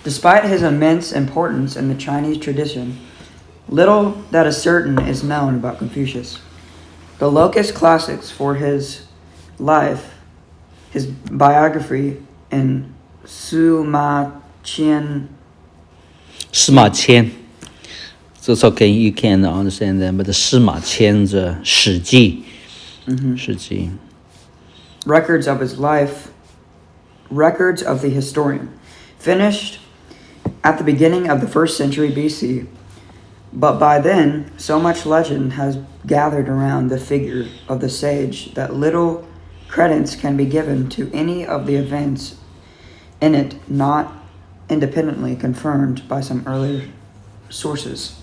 Despite his immense importance in the Chinese tradition, little that is certain is known about Confucius. The locus classics for his life, his biography in Sima Qian. So it's okay, you can understand them, but the Sima Qian, the 史记. Records of his life, records of the historian, finished at the beginning of the 1st century BC. But by then, so much legend has gathered around the figure of the sage that little credence can be given to any of the events in it not independently confirmed by some earlier sources.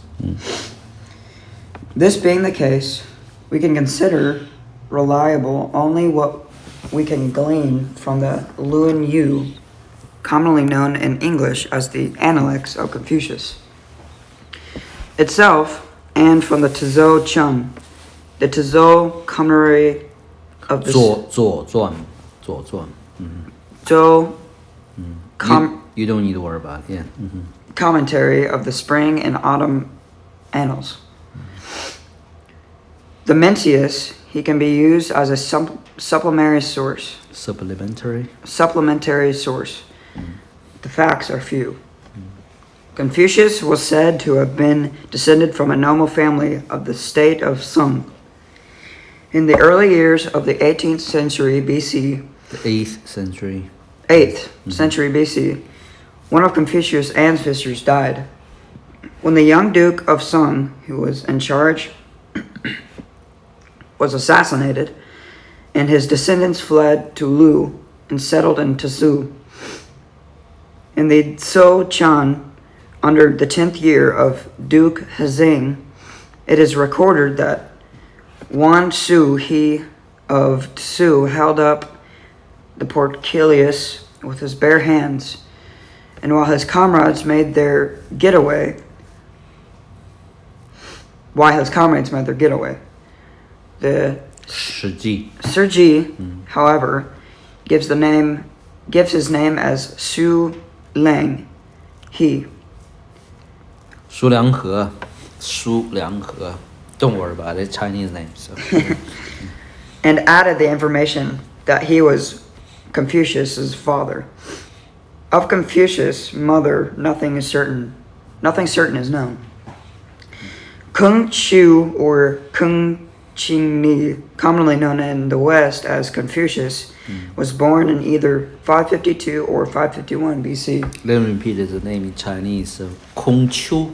This being the case, we can consider reliable only what we can glean from the Luan Yu, commonly known in English as the Analects of Confucius itself, and from the Tizhou Chun, the Tizhou commentary of the You don't need to worry about it. Commentary of the Spring and Autumn Annals. The Mencius, he can be used as a supplementary source. Supplementary source. The facts are few. Confucius was said to have been descended from a noble family of the state of Sung. In the early years of the 18th century BC, the 8th century. 8th century BC, one of Confucius' ancestors died. When the young Duke of Sung, who was in charge, was assassinated, and his descendants fled to Lu and settled in Tzu. In the Tso Chan, under the 10th year of Duke Hazing, it is recorded that Wan Su, he of Tzu, held up the portcullis with his bare hands, and while his comrades made their getaway, the Serji, however, gives his name as Su Lang, he. Su Lianghe. Don't worry about it, Chinese name. So. And added the information that he was Confucius' father. Of Confucius' mother, nothing certain is known. Kung Chu or Kung Qingni, commonly known in the West as Confucius, was born in either 552 or 551 BC. Let me repeat the name in Chinese. Kung Chu,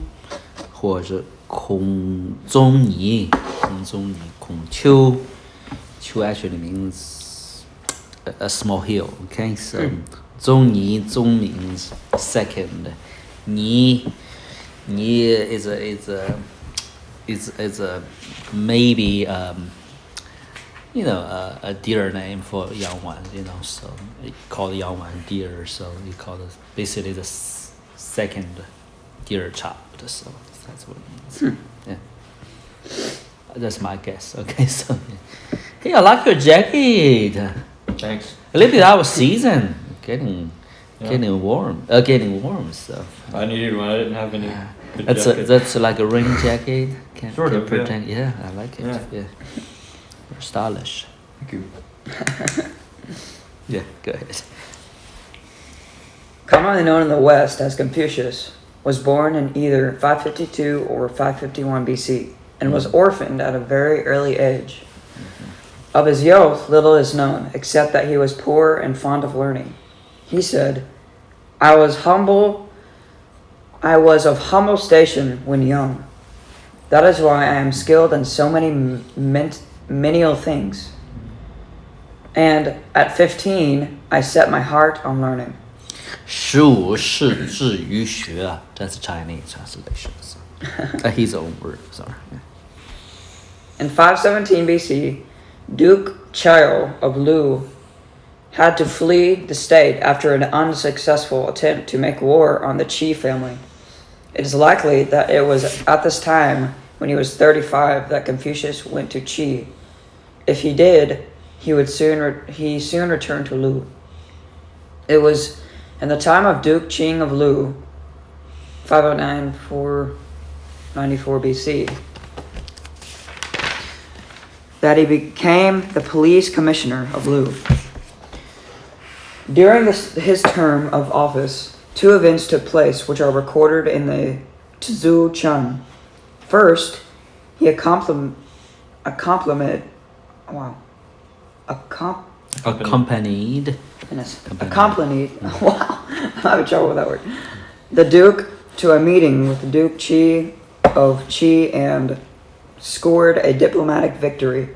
或者孔宗尼. Kung Chu. Chu actually means a small hill. Okay, so Zong means second. Ni is a maybe a deer name for young one, so you call young one deer, so you call it basically the second deer child, so that's what it means. Yeah, that's my guess. Okay, so hey, I like your jacket. Thanks. A little bit out of season, getting warm, so I needed one. I didn't have any good jackets. That's like a rain jacket. Sort of, protect. Yeah, I like it. Yeah. You're stylish. Thank you. Yeah, go ahead. Commonly known in the West as Confucius, was born in either 552 or 551 BC and was orphaned at a very early age. Of his youth, little is known, except that he was poor and fond of learning. He said, I was of humble station when young. That is why I am skilled in so many menial things. And at 15, I set my heart on learning. 术士至于学, that's Chinese translation. So. His own word, sorry. In 517 BC, Duke Chao of Lu had to flee the state after an unsuccessful attempt to make war on the Qi family. It is likely that it was at this time, when he was 35, that Confucius went to Qi. If he did, he soon returned to Lu. It was In the time of Duke Qing of Lu, 509-494 BC, that he became the police commissioner of Lu. During his term of office, two events took place which are recorded in the Tzu Chun. First, he accompanied Accompanied. wow, I'm having trouble with that word, the Duke to a meeting with Duke Qi of Qi and scored a diplomatic victory.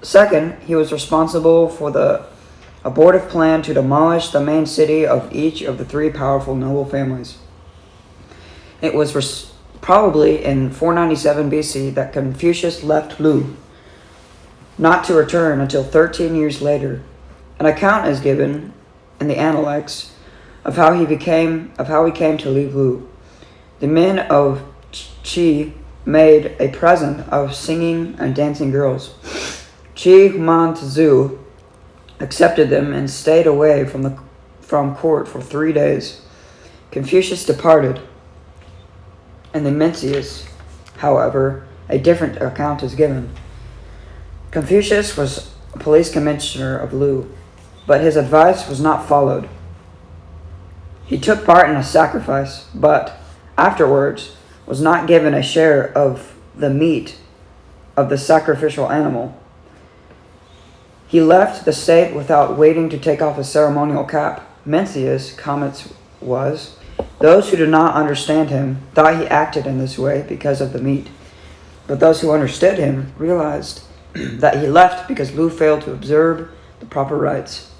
Second, he was responsible for the abortive plan to demolish the main city of each of the three powerful noble families. It was probably in 497 BC that Confucius left Lu, not to return until 13 years later. An account is given in the Analects of how he came to leave Lu. The men of Qi made a present of singing and dancing girls. Qi Human Tzu accepted them and stayed away from court for 3 days. Confucius departed. In the Mencius, however, a different account is given. Confucius was a police commissioner of Lu, but his advice was not followed. He took part in a sacrifice, but afterwards was not given a share of the meat of the sacrificial animal. He left the state without waiting to take off his ceremonial cap. Mencius' comments was, those who did not understand him thought he acted in this way because of the meat, but those who understood him realized that he left because Lu failed to observe the proper rites.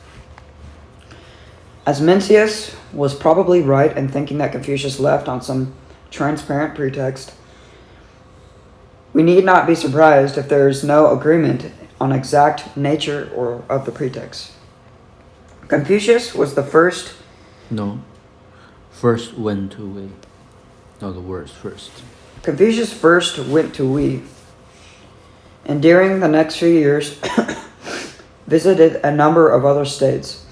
As Mencius was probably right in thinking that Confucius left on some transparent pretext, we need not be surprised if there is no agreement on exact nature or of the pretext. Confucius was the first. No. First went to Wei. No, the words first. Confucius first went to Wei, and during the next few years visited a number of other states,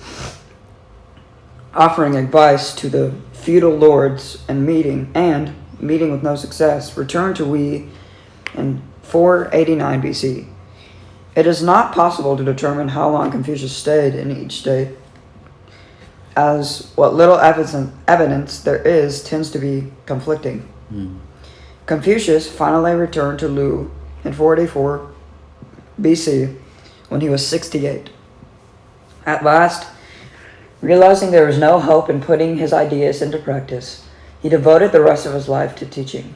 offering advice to the feudal lords and meeting with no success, returned to Wei in 489 BC. It is not possible to determine how long Confucius stayed in each state, as what little evidence there is tends to be conflicting. Confucius finally returned to Lu in 484 BC when he was 68. At last, realizing there was no hope in putting his ideas into practice, he devoted the rest of his life to teaching.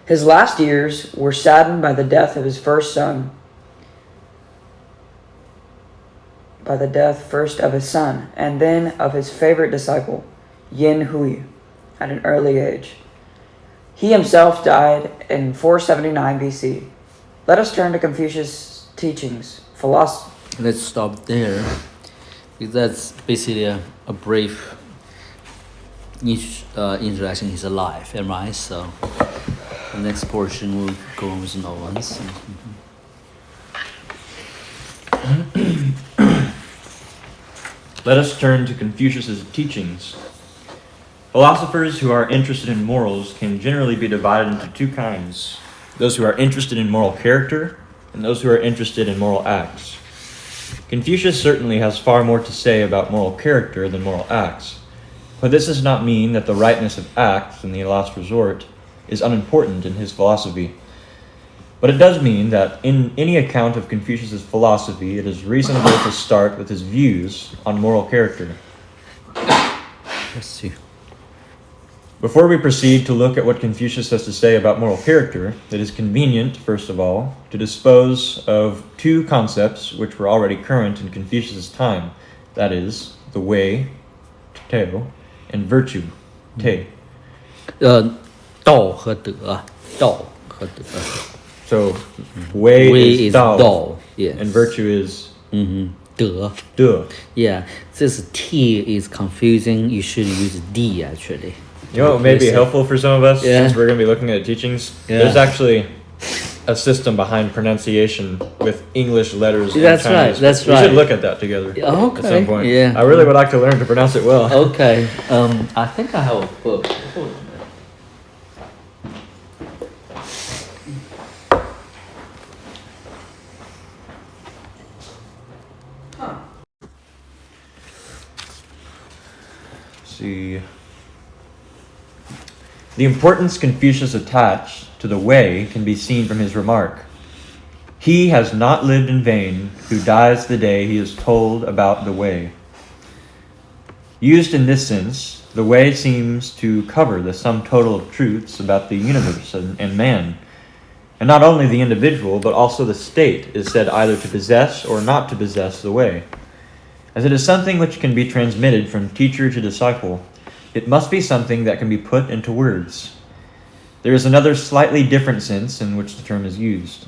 His last years were saddened by the death of his first son, and then of his favorite disciple, Yin Hui, at an early age. He himself died in 479 BC. Let us turn to Confucius' teachings, philosophy. Let's stop there, because that's basically a brief introduction to his life, right? So the next portion will go on with no ones. Let us turn to Confucius's teachings. Philosophers who are interested in morals can generally be divided into two kinds: those who are interested in moral character and those who are interested in moral acts. Confucius certainly has far more to say about moral character than moral acts, but this does not mean that the rightness of acts in the last resort is unimportant in his philosophy. But it does mean that in any account of Confucius's philosophy, it is reasonable to start with his views on moral character. Let's see. Before we proceed to look at what Confucius has to say about moral character, it is convenient, first of all, to dispose of two concepts which were already current in Confucius's time, that is, the way, teo, and virtue, te. 道和德，道和德。 So, way is dao, 道 yes. and virtue is 德 de. Yeah, this T is confusing. You should use D actually. You know what may be helpful for some of us, Yeah. since we're going to be looking at teachings? Yeah. There's actually a system behind pronunciation with English letters. That's and right, Chinese. that's We right. should look at that together Okay, at some point. yeah. I really would like to learn to pronounce it well. Okay. I think I have a book. Hold on a minute. See. The importance Confucius attached to the way can be seen from his remark. He has not lived in vain who dies the day he is told about the way. Used in this sense, the way seems to cover the sum total of truths about the universe and man. And not only the individual, but also the state is said either to possess or not to possess the way. As it is something which can be transmitted from teacher to disciple, it must be something that can be put into words. There is another slightly different sense in which the term is used.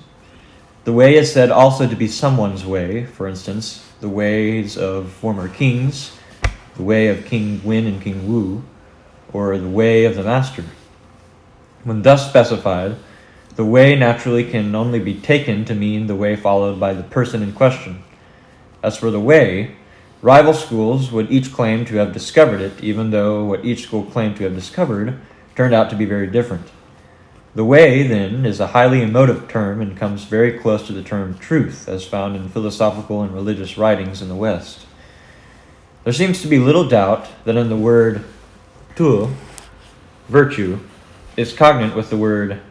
The way is said also to be someone's way, for instance, the ways of former kings, the way of King Wen and King Wu, or the way of the master. When thus specified, the way naturally can only be taken to mean the way followed by the person in question. As for the way, rival schools would each claim to have discovered it, even though what each school claimed to have discovered turned out to be very different. The way, then, is a highly emotive term and comes very close to the term truth, as found in philosophical and religious writings in the West. There seems to be little doubt that in the word tu, virtue, is cognate with the word,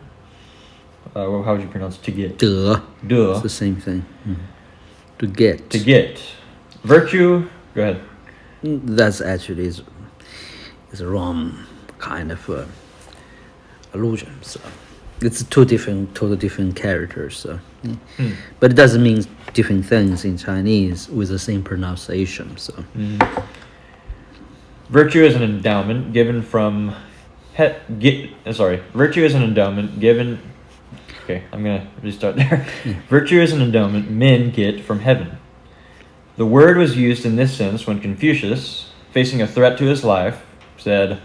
how would you pronounce to get? 得 De. It's the same thing. To get. To get. Virtue, go ahead. That's actually is a wrong kind of allusion. So it's totally different characters. So, but it doesn't mean different things in Chinese with the same pronunciation. So Virtue is an endowment given from virtue is an endowment given. Okay, I'm gonna restart there. Virtue is an endowment men get from heaven. The word was used in this sense when Confucius, facing a threat to his life, said,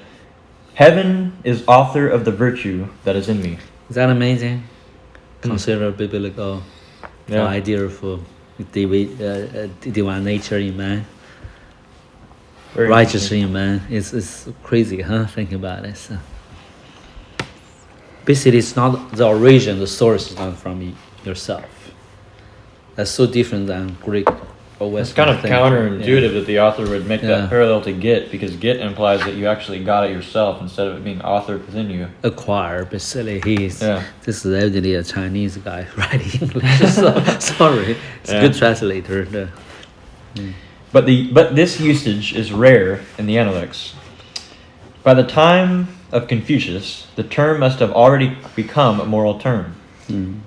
"Heaven is author of the virtue that is in me." is that amazing? Consider biblical idea of divine nature in man. Very Righteous interesting. in man. It's crazy, huh? Thinking about it. So. Basically, it's not the origin, the source is not from yourself. That's so different than Greek or It's Western. kind of thing. counterintuitive that the author would make Yeah. that parallel to get, because get implies that you actually got it yourself instead of it being authored within you. Acquire, basically, Yeah. this is evidently a Chinese guy writing English. So, sorry, it's a good translator. But this usage is rare in the Analects. By the time of Confucius, the term must have already become a moral term.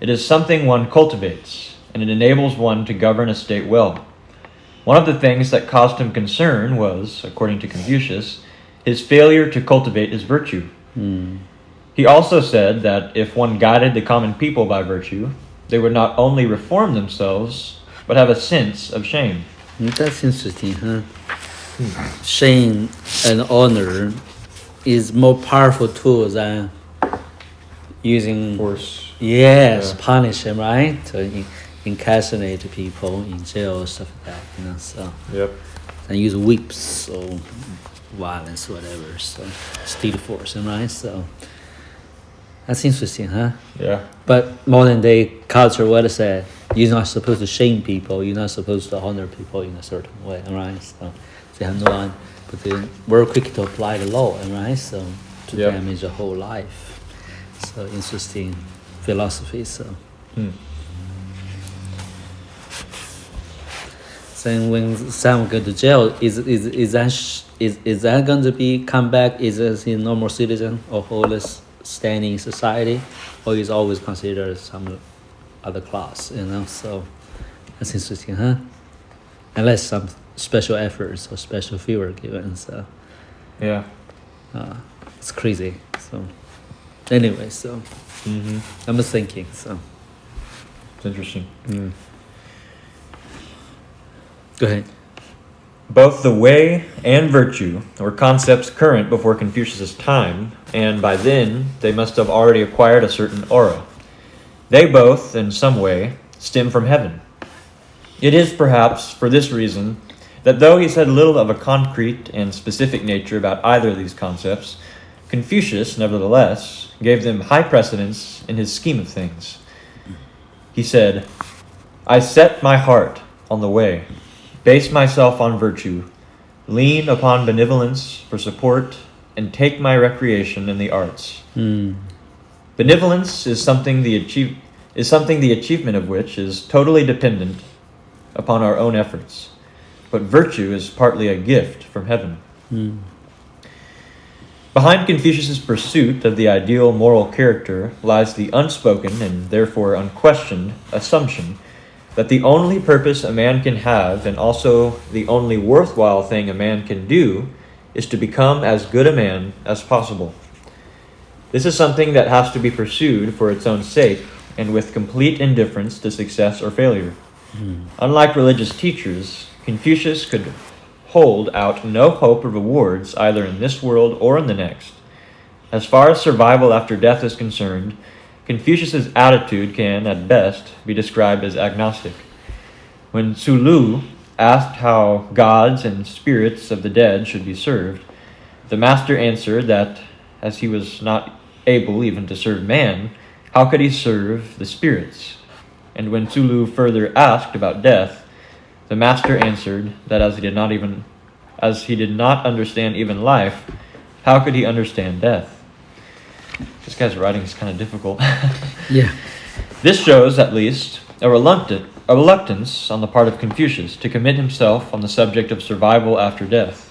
It is something one cultivates, and it enables one to govern a state well. One of the things that caused him concern was, according to Confucius, his failure to cultivate his virtue. He also said that if one guided the common people by virtue, they would not only reform themselves, but have a sense of shame. That's interesting, huh? Shame and honor is more powerful tool than using Force. punishment, right? To incarcerate people in jail, stuff like that, So Yep. and use whips or violence, whatever. So steal force, right? So that's interesting, huh? Yeah. But modern day culture, what is that? You're not supposed to shame people. You're not supposed to honor people in a certain way, right? So they have no one, but they're very quick to apply the law, right? So to damage the whole life. So interesting philosophy. So. Then when someone go to jail, is that going to be come back? Is a normal citizen or holds standing in society, or is always considered some other class? So that's interesting, huh? Unless some special efforts or special favor given. So Yeah. it's crazy. So anyway, so I'm thinking. So It's interesting. go ahead. Both the way and virtue were concepts current before Confucius's time, and by then they must have already acquired a certain aura. They both, in some way, stem from heaven. It is perhaps for this reason that though he said little of a concrete and specific nature about either of these concepts, Confucius, nevertheless, gave them high precedence in his scheme of things. He said, "I set my heart on the way, base myself on virtue, lean upon benevolence for support, and take my recreation in the arts." Benevolence is something the achievement of which is totally dependent upon our own efforts, but virtue is partly a gift from heaven. Behind Confucius's pursuit of the ideal moral character lies the unspoken and therefore unquestioned assumption that the only purpose a man can have, and also the only worthwhile thing a man can do, is to become as good a man as possible. This is something that has to be pursued for its own sake and with complete indifference to success or failure. Unlike religious teachers, Confucius could hold out no hope of rewards either in this world or in the next. As far as survival after death is concerned, Confucius's attitude can, at best, be described as agnostic. When Tzu Lu asked how gods and spirits of the dead should be served, the master answered that, as he was not able even to serve man, how could he serve the spirits? And when Tzu Lu further asked about death, the master answered that as he did not understand even life, how could he understand death? This guy's writing is kind of difficult. Yeah. This shows, at least, a reluctance on the part of Confucius to commit himself on the subject of survival after death.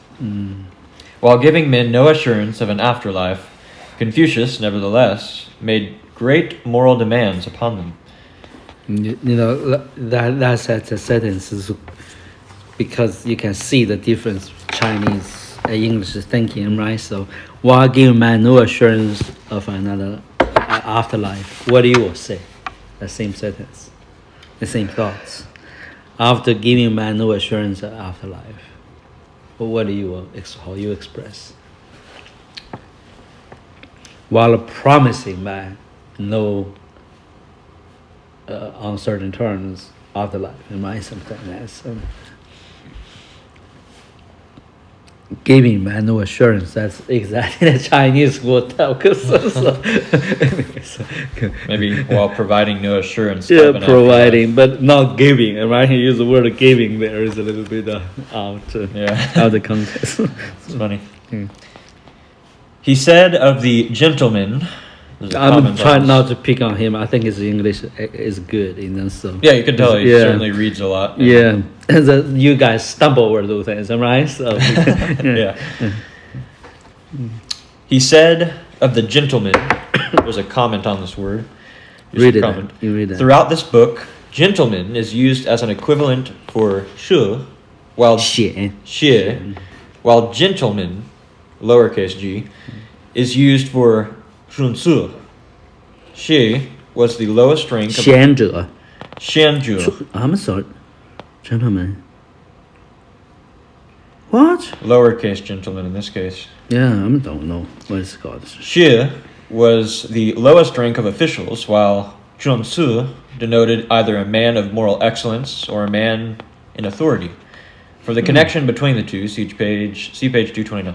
While giving men no assurance of an afterlife, Confucius, nevertheless, made great moral demands upon them. You know, that's a sentence is because you can see the difference Chinese and English thinking, right? So while giving man no assurance of another afterlife, what do you say? The same sentence, the same thoughts. After giving man no assurance of afterlife, what do you how you express? While promising man no uncertain terms afterlife, right? Something that's giving man no assurance. That's exactly the Chinese would tell us. Maybe while providing no assurance. Yeah, providing, but not giving. Right? He used the word giving. There is a little bit out of the context. It's funny. He said of the gentleman. I'm trying not to pick on him. I think his English is good, you know. So yeah, you can tell he certainly reads a lot. Yeah, you guys stumble over those things, right? So yeah. He said of the gentleman. There's a comment on this word. Read it. You read it. Throughout this book, gentleman is used as an equivalent for shu, while xie, while gentleman, lowercase g, is used for 顺次. She was the lowest rank of 贤者. I'm sorry, gentlemen. What? Lowercase gentleman in this case. Yeah, I don't know what it's called. She was the lowest rank of officials, while 顺次 denoted either a man of moral excellence or a man in authority. For the connection between the two, see page 229.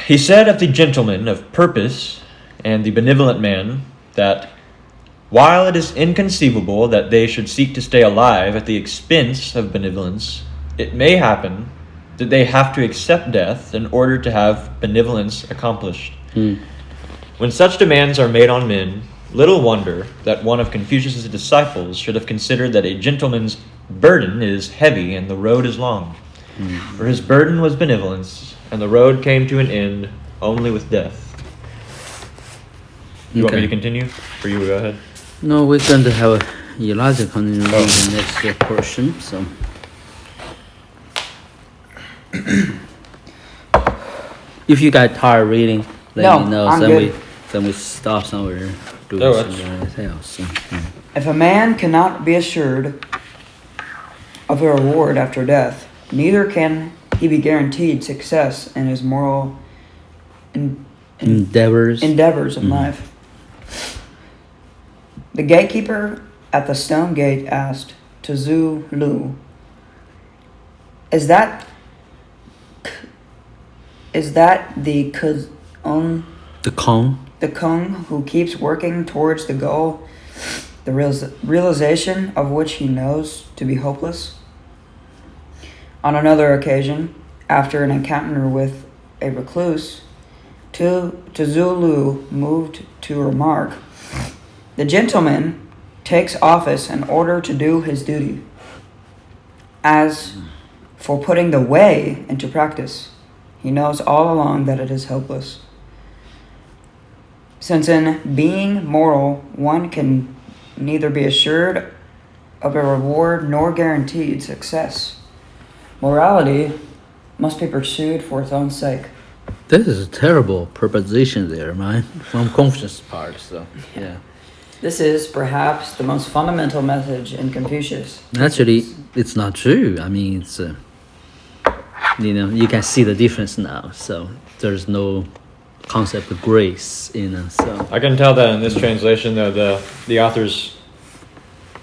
He said of the gentleman of purpose and the benevolent man that while it is inconceivable that they should seek to stay alive at the expense of benevolence, it may happen that they have to accept death in order to have benevolence accomplished. When such demands are made on men, little wonder that one of Confucius's disciples should have considered that a gentleman's burden is heavy and the road is long. For his burden was benevolence, and the road came to an end only with death. You want me to continue? Or you go ahead? No, we're going to have Elijah continue in the next portion. So, if you got tired reading, let me know. Then we stop somewhere. Something else. So, If a man cannot be assured of a reward after death, neither can he be guaranteed success in his moral endeavors in life. The gatekeeper at the stone gate asked Tzu Lu, Is that the The Kong. the Kung who keeps working towards the goal, the realization of which he knows to be hopeless? On another occasion, after an encounter with a recluse, Tzu Lu moved to remark, The gentleman takes office in order to do his duty. As for putting the way into practice, he knows all along that it is hopeless. Since in being moral, one can neither be assured of a reward nor guaranteed success, morality must be pursued for its own sake. This is a terrible proposition there, man, from Confucius' part, so, yeah. This is perhaps the most fundamental message in Confucius. Actually, it's not true. I mean, it's, you can see the difference now, so there's no concept of grace, so. I can tell that in this translation, though, the author's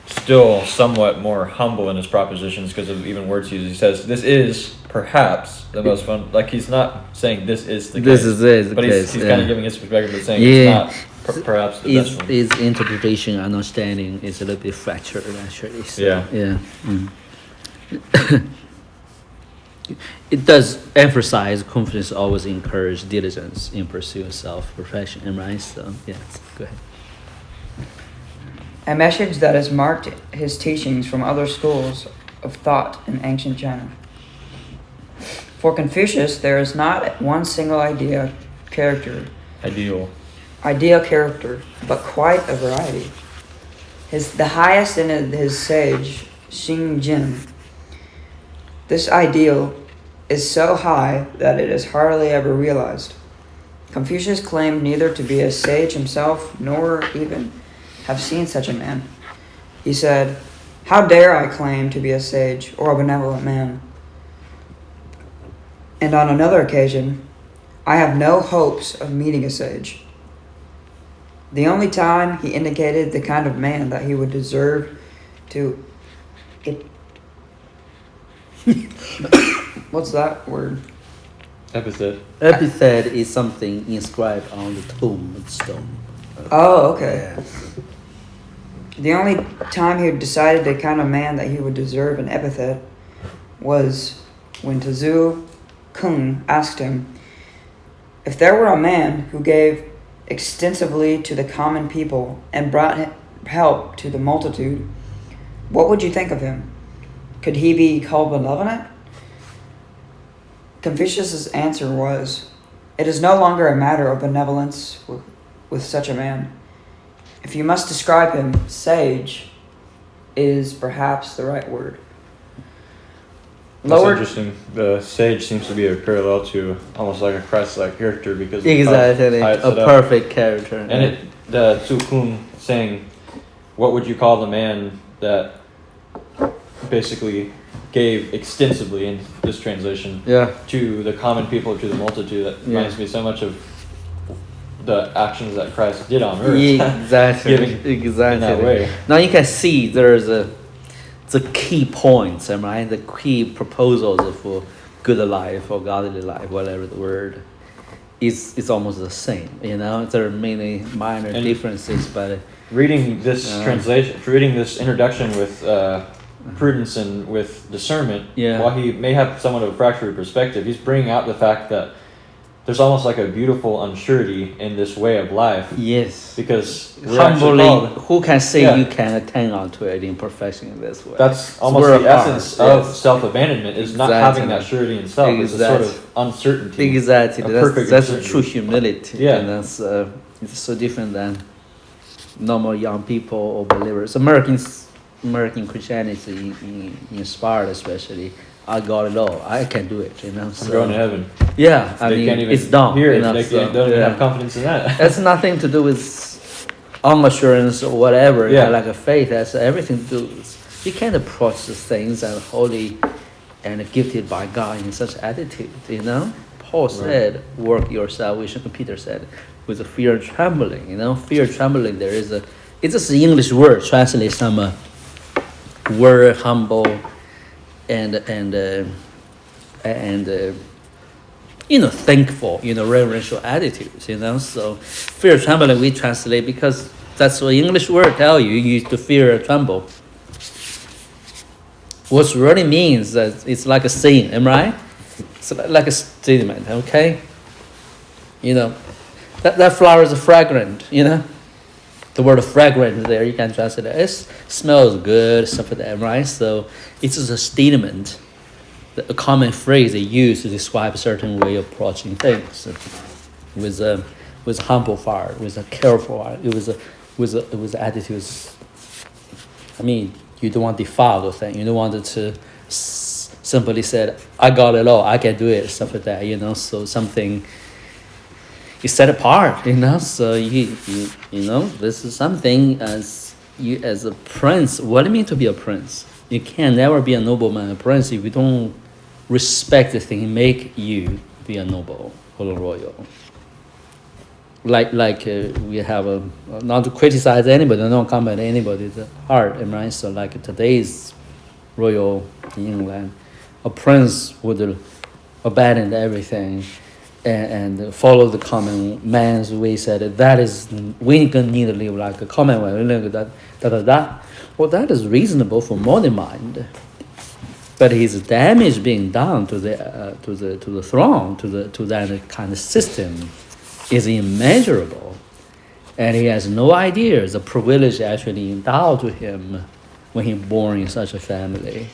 still somewhat more humble in his propositions because of even words used. He says, this is perhaps the most fun. Like, he's not saying this is the This case. is it, But he's kind of giving his perspective, but saying Yeah. it's not perhaps the best one. His interpretation, understanding is a little bit fractured, actually. So, Yeah. Yeah. It does emphasize Confucius always encourage diligence in pursuit of self-perfection, right? So, yes, go ahead. A message that has marked his teachings from other schools of thought in ancient China. For Confucius, there is not one single ideal character, but quite a variety. The highest in his sage, Xing Jin. This ideal is so high that it is hardly ever realized. Confucius claimed neither to be a sage himself nor even have seen such a man. He said, How dare I claim to be a sage or a benevolent man? And on another occasion, I have no hopes of meeting a sage. The only time he indicated the kind of man that he would deserve to... What's that word? Epithet. Epithet is something inscribed on the tombstone. Oh, okay. Yeah. The only time he decided the kind of man that he would deserve an epithet was when Tzu Kung asked him, If there were a man who gave extensively to the common people and brought help to the multitude, what would you think of him? Could he be called benevolent? Confucius' answer was, It is no longer a matter of benevolence with such a man. If you must describe him, sage is perhaps the right word. That's interesting. The sage seems to be a parallel to almost like a Christ-like character because Exactly, a perfect character. And the Tzu Kun saying, what would you call the man that basically gave extensively in this translation to the common people, to the multitude? That reminds me so much of the actions that Christ did on earth. Exactly. Exactly. In that way. Now you can see there's the key points, right? The key proposals for good life or godly life, whatever the word is almost the same. There are many minor differences, but reading this translation, reading this introduction with prudence and with discernment, while he may have somewhat of a fractured perspective, he's bringing out the fact that there's almost like a beautiful unsurety in this way of life. Yes. Because humbly, who can say you can attain onto it in perfection in this way? That's almost the essence of self-abandonment, is not having that surety in self. It's a sort of uncertainty. Exactly. That's a true humility. Yeah. And that's it's so different than normal young people or believers. American Christianity inspired especially. I got it all. I can do it. So, I'm going to heaven. Yeah, I mean, it's dumb. Here, they don't even have confidence in that. That's nothing to do with assurance or whatever. Like a faith. That's everything to do with. You can't approach the things and holy and gifted by God in such attitude. Paul said, "Work your salvation." Peter said, "With a fear and trembling." Fear and trembling. There is It's just the English word translate some word humble and thankful, reverential attitudes, So fear trembling we translate because that's what English word tell you. You need to fear or tremble. What really means that it's like a saying, am I right? It's like a statement, okay? That flower is fragrant, The word fragrant there, you can translate it. It smells good, stuff like that, right? So it's just a statement, a common phrase they use to describe a certain way of approaching things with a humble heart, with a careful heart, with attitudes. I mean, you don't want to defile the thing. You don't want it to simply say, I got it all, I can do it, stuff like that, So something is set apart, So you this is something as a prince. What do you mean to be a prince? You can never be a nobleman, a prince, if you don't respect the thing make you be a noble or a royal. Like we have not to criticize anybody, not comment anybody's heart, right? So like today's royal in England, a prince would abandon everything and follow the common man's way. Said that is we gonna need to live like a common way. Well, that is reasonable for modern mind, but his damage being done to the throne, to that kind of system, is immeasurable, and he has no idea the privilege actually endowed to him when he born in such a family.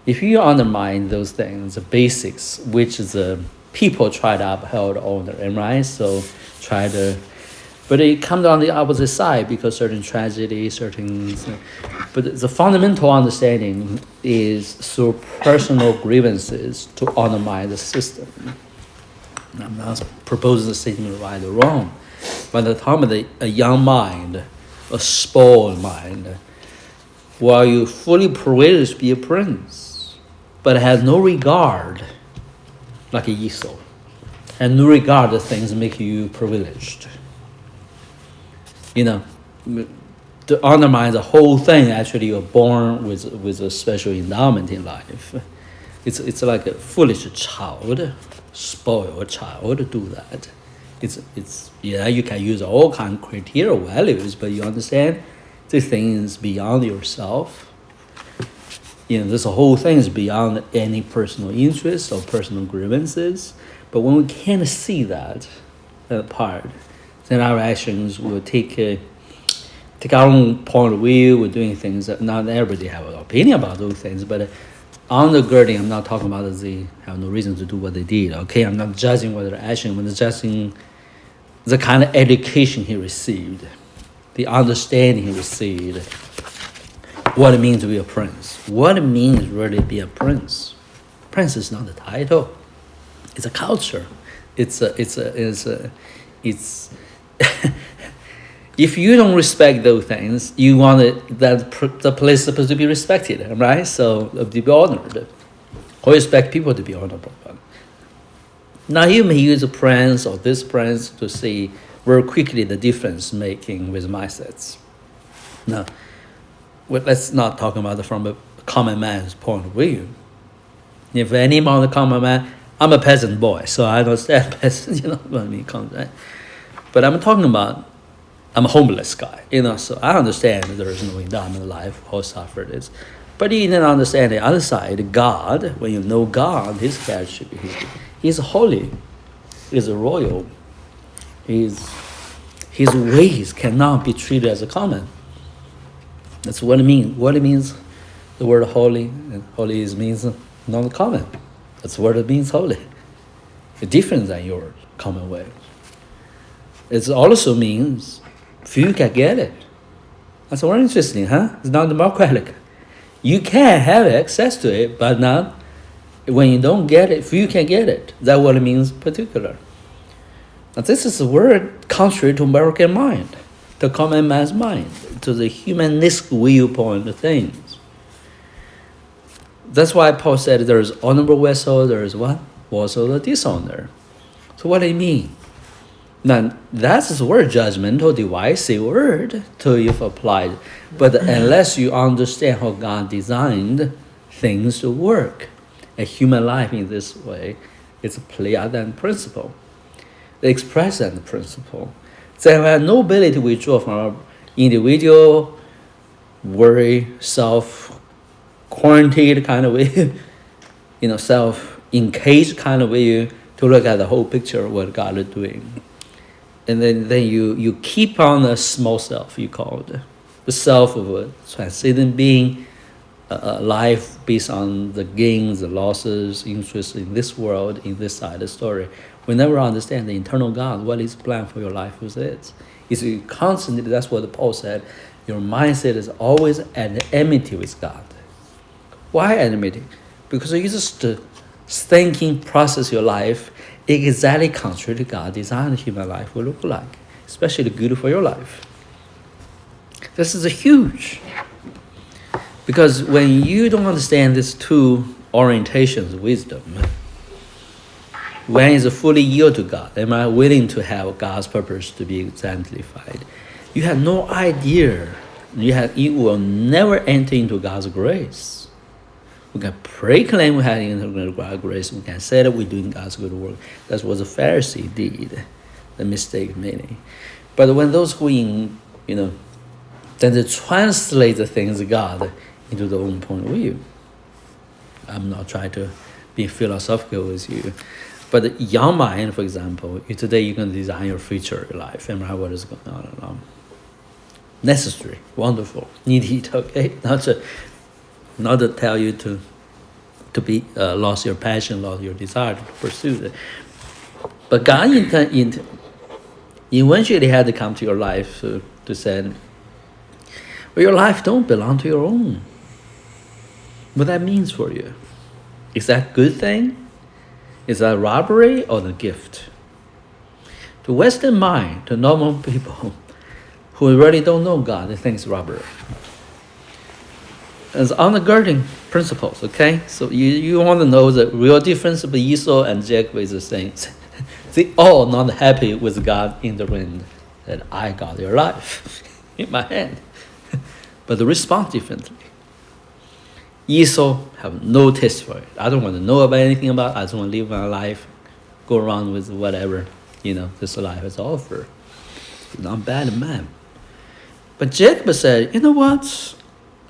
If you undermine those things, the basics, which the people try to uphold honor, right? So but it comes on the opposite side because certain tragedy, but the fundamental understanding is through personal grievances to undermine the system. I'm not proposing the statement right or wrong, but the time of a young mind, a spoiled mind, while you fully privileged to be a prince, but has no regard, like a Esau, and no regard the things make you privileged. To undermine the whole thing, actually you're born with a special endowment in life. It's like a foolish child, spoiled child do that. You can use all kind of criteria values, but you understand this thing is beyond yourself. This whole thing is beyond any personal interests or personal grievances. But when we can't see that part, then our actions will take our own point of view. We're doing things that not everybody have an opinion about those things, but undergirding, I'm not talking about they have no reason to do what they did. Okay, I'm not judging what their action, I'm judging the kind of education he received, the understanding he received, what it means to be a prince, what it means really to be a prince. Prince is not a title; it's a culture. It's if you don't respect those things, you want the place is supposed to be respected, right? So to be honored, or expect people to be honorable. Now you may use a prince or this prince to see very quickly the difference making with mindsets. Now, let's not talk about it from a common man's point of view. If any among the common man, I'm a peasant boy, so I understand peasant, what I mean, right? But I'm talking about, I'm a homeless guy, so I understand that there is no endowment in life, all suffer this. But you didn't understand the other side, God, when you know God, his character, he's holy, he's a royal, his ways cannot be treated as a common. That's what it means. What it means, the word holy, and holy means not common. That's what it means, holy. It's different than your common way. It also means few can get it. That's very interesting, huh? It's not democratic. You can have access to it, but not when you don't get it, few can get it. That's what it means particular. Now this is a word contrary to American mind, the common man's mind, to the humanistic viewpoint of things. That's why Paul said there is honorable vessel, there is what? Also the dishonor. So what do you mean? Now, that's a word, judgmental, divisive word to if applied. But unless you understand how God designed things to work, a human life in this way, it's a play out that principle. They express that principle. So we have no ability to withdraw from our individual, worry, self-quarantined kind of way, self-encaged kind of way to look at the whole picture of what God is doing. And then you keep on the small self, you call it. The self of a transcendent being, a life based on the gains, the losses, interests in this world, in this side of the story. We never understand the eternal God, what His plan for your life is. It's constantly, that's what Paul said, your mindset is always at enmity with God. Why enmity? Because you just thinking process your life exactly contrary to God designed human life will look like, especially good for your life. This is a huge. Because when you don't understand these two orientations of wisdom, when is fully yield to God, am I willing to have God's purpose to be exemplified? You have no idea. You will never enter into God's grace. We can proclaim we have into God's grace. We can say that we're doing God's good work. That's what the Pharisee did, the mistake many. But when those who then they translate the things of God into their own point of view. I'm not trying to be philosophical with you. But young mind, for example, today you can design your future, your life, and what is going on. Necessary, wonderful, needed, okay? Not to tell you to be lost your passion, lost your desire to pursue it. But God eventually had to come to your life to say, well, your life don't belong to your own. What that means for you. Is that a good thing? Is that robbery or the gift? To Western mind, to normal people who really don't know God, they think it's robbery. It's undergirding principles, okay? So you want to know the real difference between Esau and Jacob is the same. They all not happy with God in the wind that I got your life in my hand. But they respond differently. Esau have no taste for it. I don't want to know about anything about it. I just want to live my life, go around with whatever, this life has to offer. Not bad man. But Jacob said, you know what?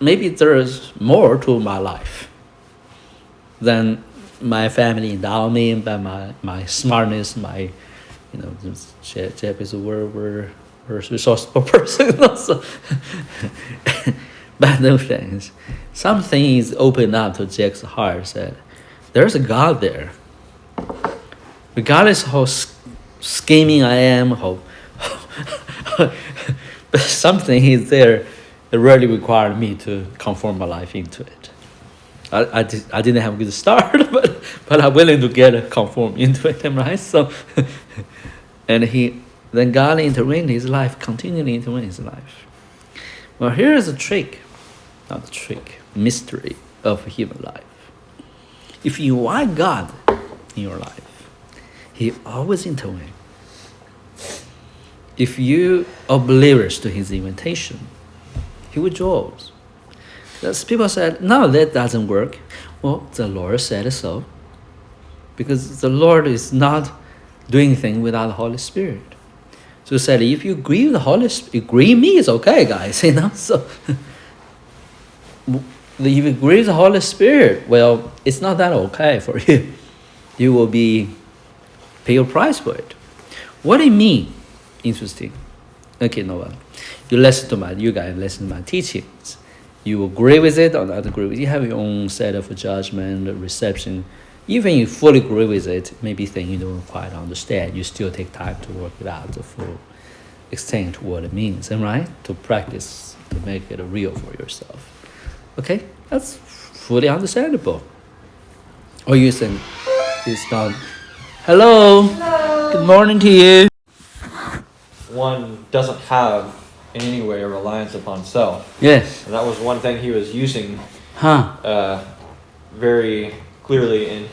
Maybe there is more to my life than my family endowed me, by my smartness, my, Jacob is a word resourceful person also. But no things. Some things opened up to Jack's heart, said, there's a God there. Regardless how scheming I am, but something is there that really required me to conform my life into it. I didn't have a good start, but I'm willing to conform into it, right? So, and then God intervened in his life, continually intervened in his life. Well, here's a trick, not a trick, mystery of human life. If you want God in your life, he always intervenes. If you are oblivious to his invitation, he withdraws. People said, no, that doesn't work. Well, the Lord said so. Because the Lord is not doing things without the Holy Spirit. So he said, if you agree with the Holy Spirit, agree with me, it's okay, guys. So if you agree with the Holy Spirit, well, it's not that okay for you. You will pay your price for it. What do you mean? Interesting. Okay, Noah. You guys listen to my teachings. You agree with it or not agree with it. You have your own set of judgment, reception. Even you fully agree with it, maybe things you don't quite understand. You still take time to work it out to full extent what it means, and right? To practice, to make it real for yourself. Okay? That's fully understandable. Or you think it's not. Hello. Good morning to you. One doesn't have in any way a reliance upon self. Yes. And that was one thing he was using very clearly in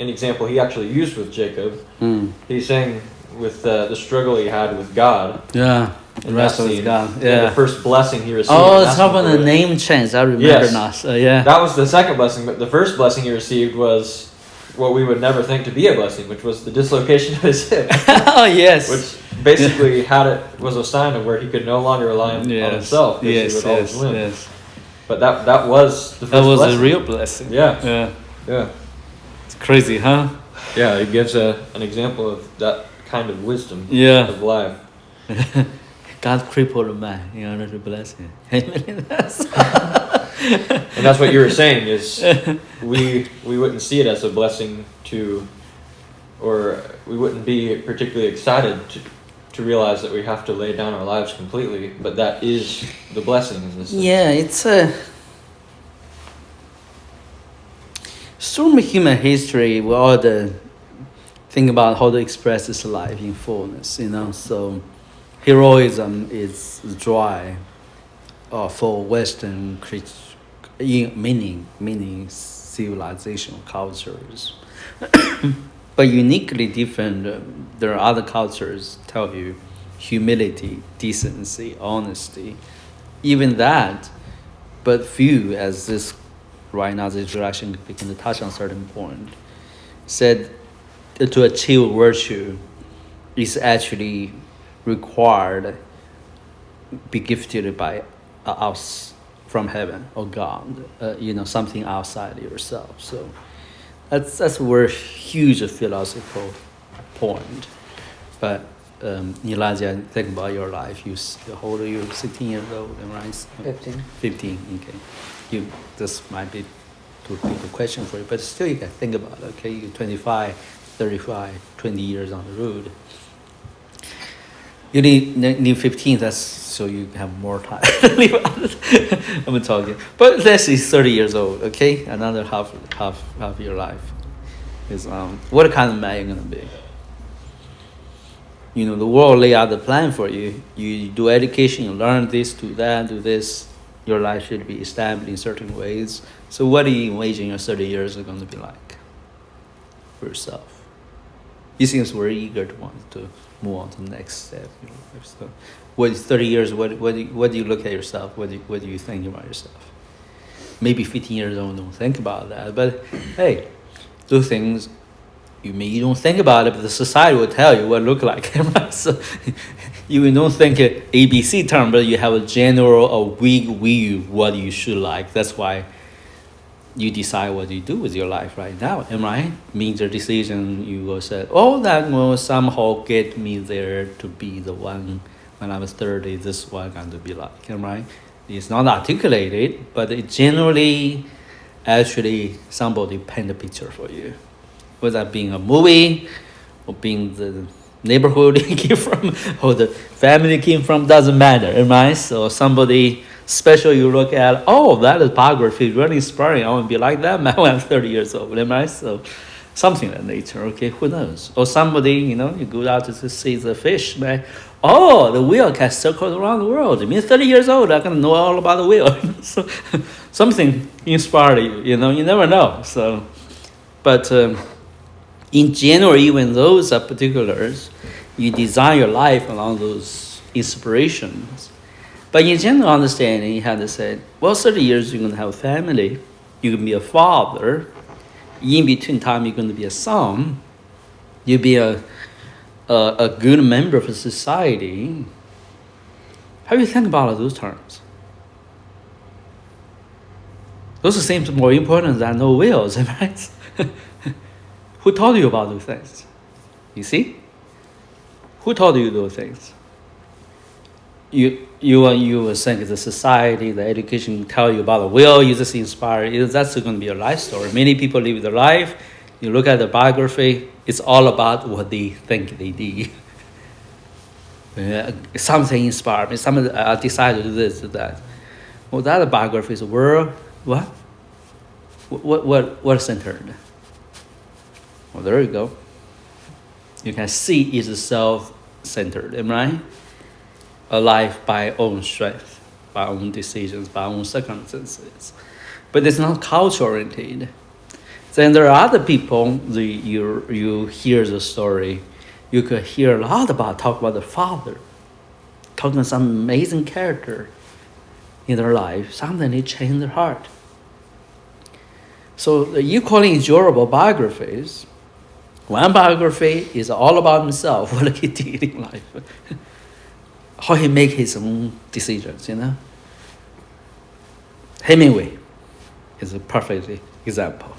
an example he actually used with Jacob. He's saying, with the struggle he had with God. Yeah. The In rest that of his scene. God. And Yeah. the first blessing he received. Oh, and it's asking about for the it. name change. I remember Yes. now. Yeah. That was the second blessing, but the first blessing he received was what we would never think to be a blessing, which was the dislocation of his hip. Oh yes. Which basically was a sign of where he could no longer rely on himself, because Yes. he would always win. Yes. But that was the first That was blessing. a real blessing. Yeah. Yeah. Yeah. It's crazy, huh? Yeah, it gives an example of that kind of wisdom Yeah. of life. God crippled a man in order to bless him. And that's what you were saying, is we wouldn't see it as a blessing or we wouldn't be particularly excited to realize that we have to lay down our lives completely, but that is the blessing in this sense. Yeah, it's through human history, we all think about how to express this life in fullness, So heroism is dry for Western many civilization cultures. But uniquely different, there are other cultures tell you humility, decency, honesty, even that, but few, as this right now, this direction begin to touch on certain point, said to achieve virtue is actually required, be gifted by us from heaven or God, something outside yourself. So that's a very huge philosophical point. But Elijah, think about your life. How old are you? 16 years old, right? 15. 15. Okay. This might be too big a question for you, but still you can think about it. Okay, you're 25, 35, 20 years on the road. You need 15. That's so you have more time. I'm talking, but let's say 30 years old. Okay, another half your life is what kind of man you're gonna be. The world lay out the plan for you. You do education, you learn this, do that, do this. Your life should be established in certain ways. So what do you imagine your 30 years are going to be like for yourself? You seem very eager to want to move on to the next step in your life. So what is 30 years, what do you look at yourself? What do you think about yourself? Maybe 15 years old, don't think about that. But hey, those things, you don't think about it, but the society will tell you what it look like. So you don't think ABC term, but you have a general, a weak view what you should like. That's why you decide what you do with your life right now. Am I right? Major decision, you will say, that will somehow get me there to be the one when I was 30, this is what I'm going to be like. Am I right? It's not articulated, but it generally, actually, somebody paint a picture for you. Whether that being a movie or being the neighborhood you came from or the family you came from, doesn't matter, right? So somebody special you look at, that is biography, really inspiring. I want to be like that man when I'm 30 years old, right? So something of that nature, okay, who knows? Or somebody, you go out to see the fish, man. The wheel can circle around the world. I mean, 30 years old, I can know all about the wheel. So something inspired you, you never know. So, but in general, even those are particulars, you design your life along those inspirations. But in general understanding, you have to say, 30 years you're going to have a family, you're going to be a father, in between time you're going to be a son, you'll be a good member of society. How do you think about those terms? Those seem more important than no wills, right? Who told you about those things? You see? Who told you those things? You think the society, the education tell you about the will, you just inspire. That's going to be your life story. Many people live their life. You look at the biography, it's all about what they think they did. Something inspired me. I decided to do this, to that. Well, that biography is where, what? What centered? Well, there you go. You can see it's self-centered, am I right? A life by own strength, by own decisions, by own circumstances. But it's not culture-oriented. Then there are other people, you hear the story, you could hear a lot talk about the father, talking about some amazing character in their life. Something it changed their heart. So you calling enjoyable biographies. One biography is all about himself, what he did in life, how he make his own decisions, Hemingway is a perfect example.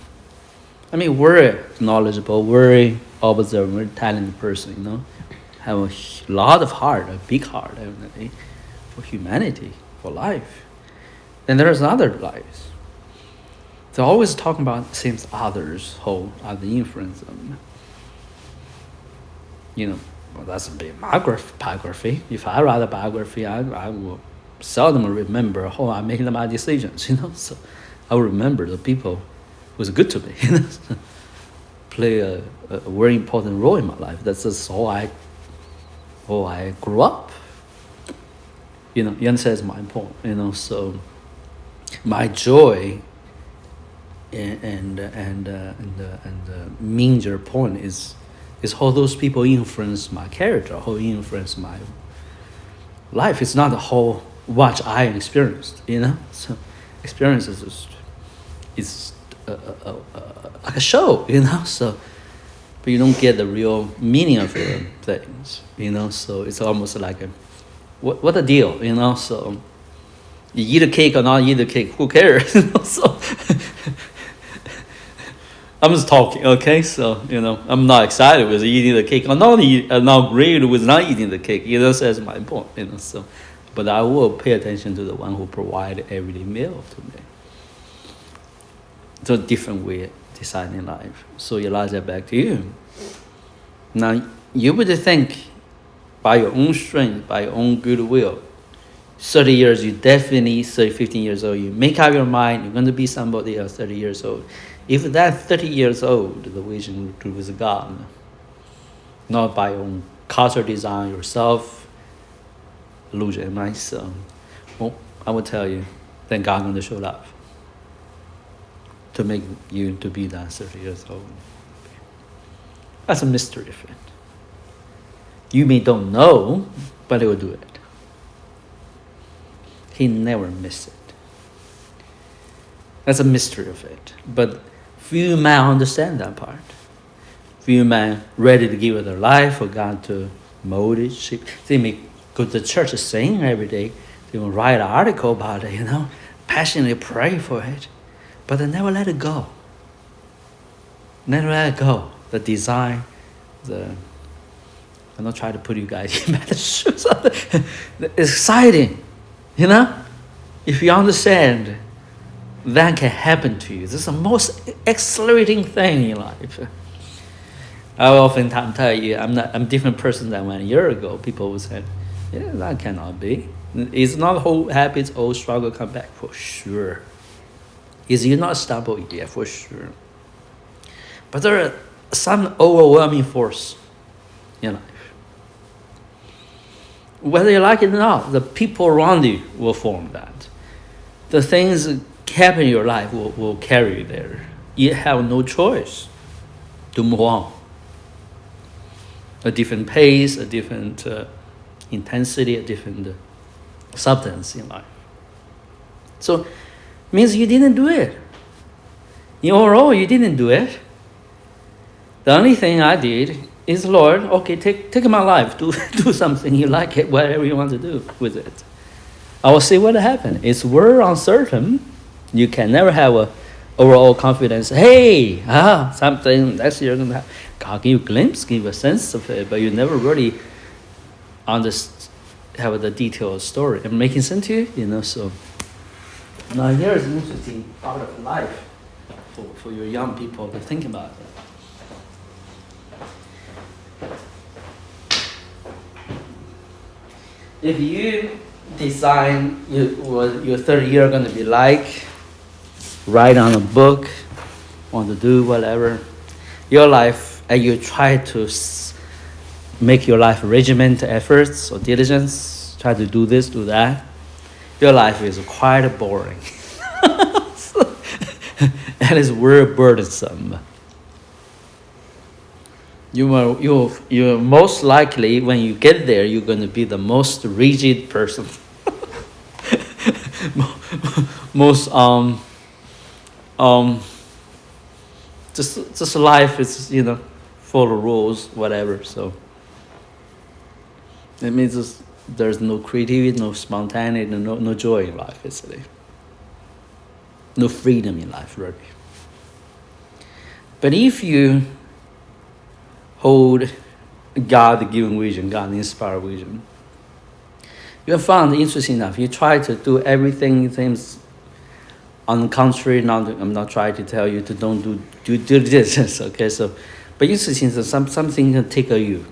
I mean, very knowledgeable, very observant, very talented person, have a lot of heart, a big heart, evidently, for humanity, for life. Then there's other lives. They're always talking about things others hold, other influence them. Well, that's a big biography. If I write a biography, I will seldom remember how I made my decisions, So I will remember the people who was good to me, play a very important role in my life. That's just how I grew up. You understand my point, So my joy and the major point is how those people influence my character, how influence my life. It's not how much I experienced, So experience is like a show, So, but you don't get the real meaning of the things, So it's almost like what the deal, So you eat a cake or not eat a cake, who cares, So. I'm just talking, okay? So, I'm not excited with eating the cake. I'm not great with not eating the cake. That's my point, So, but I will pay attention to the one who provided everyday meal to me. It's a different way of deciding life. So, Elijah, back to you. Now, you would think by your own strength, by your own goodwill, 30 years, you definitely, 15 years old, you make up your mind, you're going to be somebody else 30 years old. If that 30 years old, the vision with God, not by your own cultural design yourself, illusion, myself, well, I will tell you, then God going to show up to make you to be that 30 years old. That's a mystery, friend. You may don't know, but He will do it. He never misses it. That's a mystery of it. But few men understand that part. Few men ready to give their life for God to mold it, shape. They may go to church sing every day. They will write an article about it, passionately pray for it. But they never let it go. Never let it go. The design, I'm not trying to put you guys in bad shoes. It's exciting, If you understand, that can happen to you. This is the most exhilarating thing in life. I oftentimes tell you, I'm a different person than 1 year ago. People will say, yeah, that cannot be. It's not whole habits, old struggle come back for sure. Is you not stumble yet for sure. But there are some overwhelming force in life. Whether you like it or not, the people around you will form that. The things that happen in your life will carry you there. You have no choice to move on. A different pace, a different intensity, a different substance in life. So, means you didn't do it. In overall, you didn't do it. The only thing I did is, Lord, okay, take my life, do something you like it, whatever you want to do with it. I will see what happens. It's very uncertain. You can never have a overall confidence. Hey, something next year gonna happen. God give you a glimpse, give you a sense of it, but you never really have the detailed story. Am I making sense to you? So now here's an interesting part of life for your young people to think about it. If you design what your third year going to be like, write on a book, want to do whatever, your life, and you try to make your life regiment efforts or diligence, try to do this, do that, your life is quite boring. And it's very burdensome. you're most likely when you get there, you're going to be the most rigid person. Most just life is full of rules, whatever. So it means there's no creativity, no spontaneity, no joy in life, basically. No freedom in life, really. But if you hold God-given vision, God-inspired vision, you have found interesting enough. You try to do everything things on the contrary. I'm not trying to tell you to don't do this. Okay, so but interesting that something can tickle you.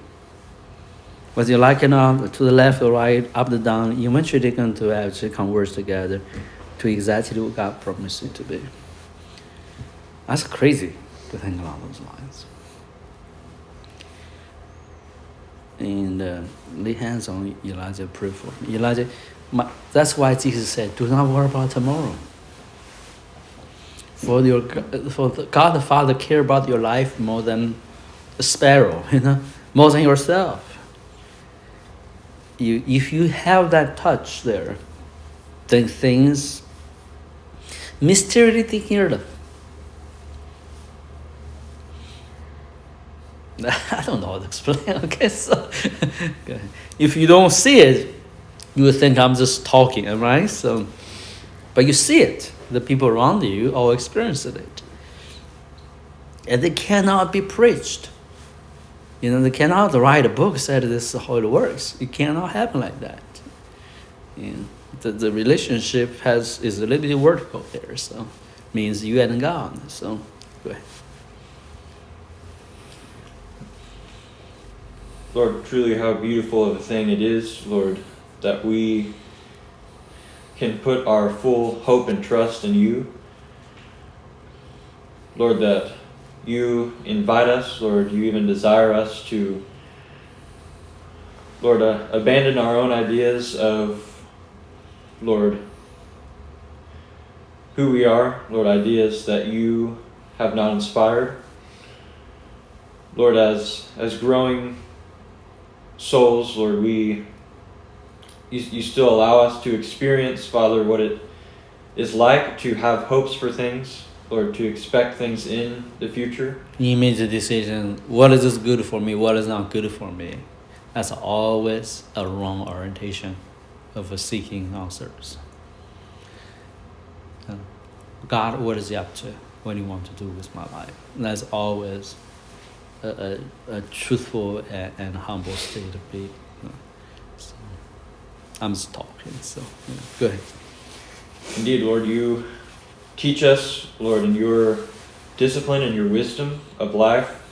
Whether you like it or not, to the left or right, up or down, eventually they're going to actually converge together to exactly what God promised it to be. That's crazy to think along those lines. And lay hands on Elijah, pray for him. Elijah, that's why Jesus said, do not worry about tomorrow. For God the Father care about your life more than a sparrow, more than yourself. If you have that touch there, then things mysteriously take care of them. I don't know how to explain. Okay, so if you don't see it, you will think I'm just talking, right? So, but you see it. The people around you all experience it, and it cannot be preached. They cannot write a book said this is how it works. It cannot happen like that. The relationship is a little bit vertical there, so means you and God. So go ahead. Lord, truly how beautiful of a thing it is, Lord, that we can put our full hope and trust in you. Lord, that you invite us, Lord, you even desire us to, Lord, abandon our own ideas of, Lord, who we are, Lord, ideas that you have not inspired. Lord, as growing souls, Lord, you still allow us to experience, Father, what it is like to have hopes for things, Lord, to expect things in the future. You made the decision, what is this good for me, what is not good for me. That's always a wrong orientation of seeking answers. God, what is he up to? What do you want to do with my life? And that's always a truthful and humble state of being. So, I'm just talking, so go ahead. Indeed, Lord, you teach us, Lord, in your discipline and your wisdom of life,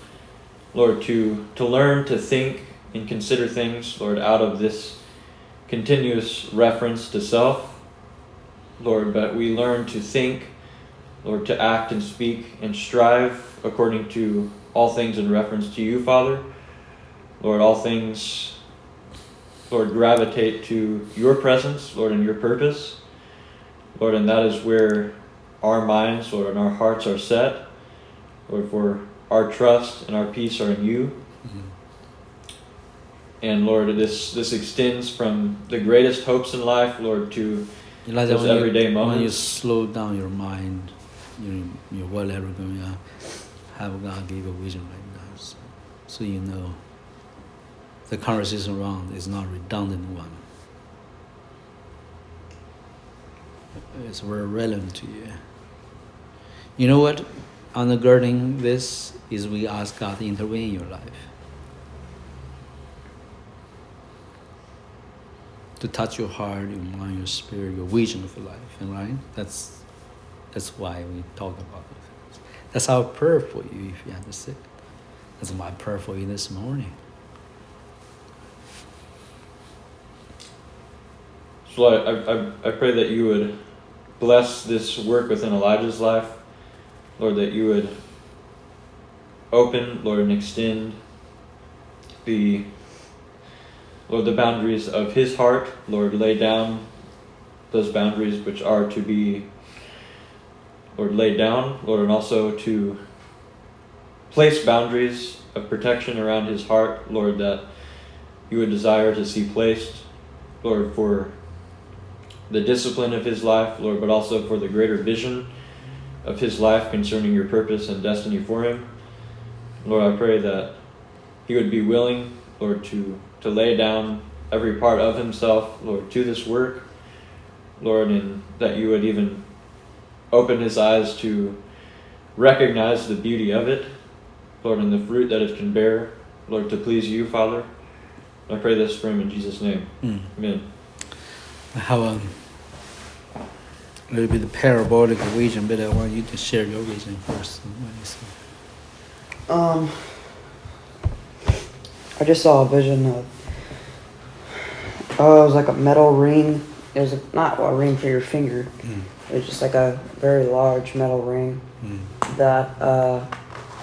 Lord, to learn to think and consider things, Lord, out of this continuous reference to self, Lord, but we learn to think, Lord, to act and speak and strive according to all things in reference to you, Father. Lord, all things, Lord, gravitate to your presence, Lord, and your purpose. Lord, and that is where our minds, Lord, and our hearts are set. Lord, for our trust and our peace are in you. Mm-hmm. And Lord, this extends from the greatest hopes in life, Lord, to Elijah, those everyday moments. When you slow down your mind, your whatever going on, have God give a vision right now, so you know the conversation around is not a redundant one. It's very relevant to you. You know what? Undergirding this is we ask God to intervene in your life, to touch your heart, your mind, your spirit, your vision of life, and right? That's why we talk about it. That's our prayer for you, if you understand. That's my prayer for you this morning. So I pray that you would bless this work within Elijah's life. Lord, that you would open, Lord, and extend the boundaries of his heart. Lord, lay down those boundaries which are to be, Lord, laid down, Lord, and also to place boundaries, of protection around his heart, Lord, that you would desire to see placed, Lord, for the discipline of his life, Lord, but also for the greater vision of his life concerning your purpose and destiny for him. Lord, I pray that he would be willing, Lord, to lay down every part of himself, Lord, to this work, Lord, and that you would even open his eyes to recognize the beauty of it, Lord, and the fruit that it can bear, Lord, to please you, Father. I pray this for him in Jesus' name. Amen. I have a little bit of parabolic vision, but I want you to share your vision first. What do you see? I just saw a vision of, it was like a metal ring. It was not a ring for your finger. It was just like a very large metal ring that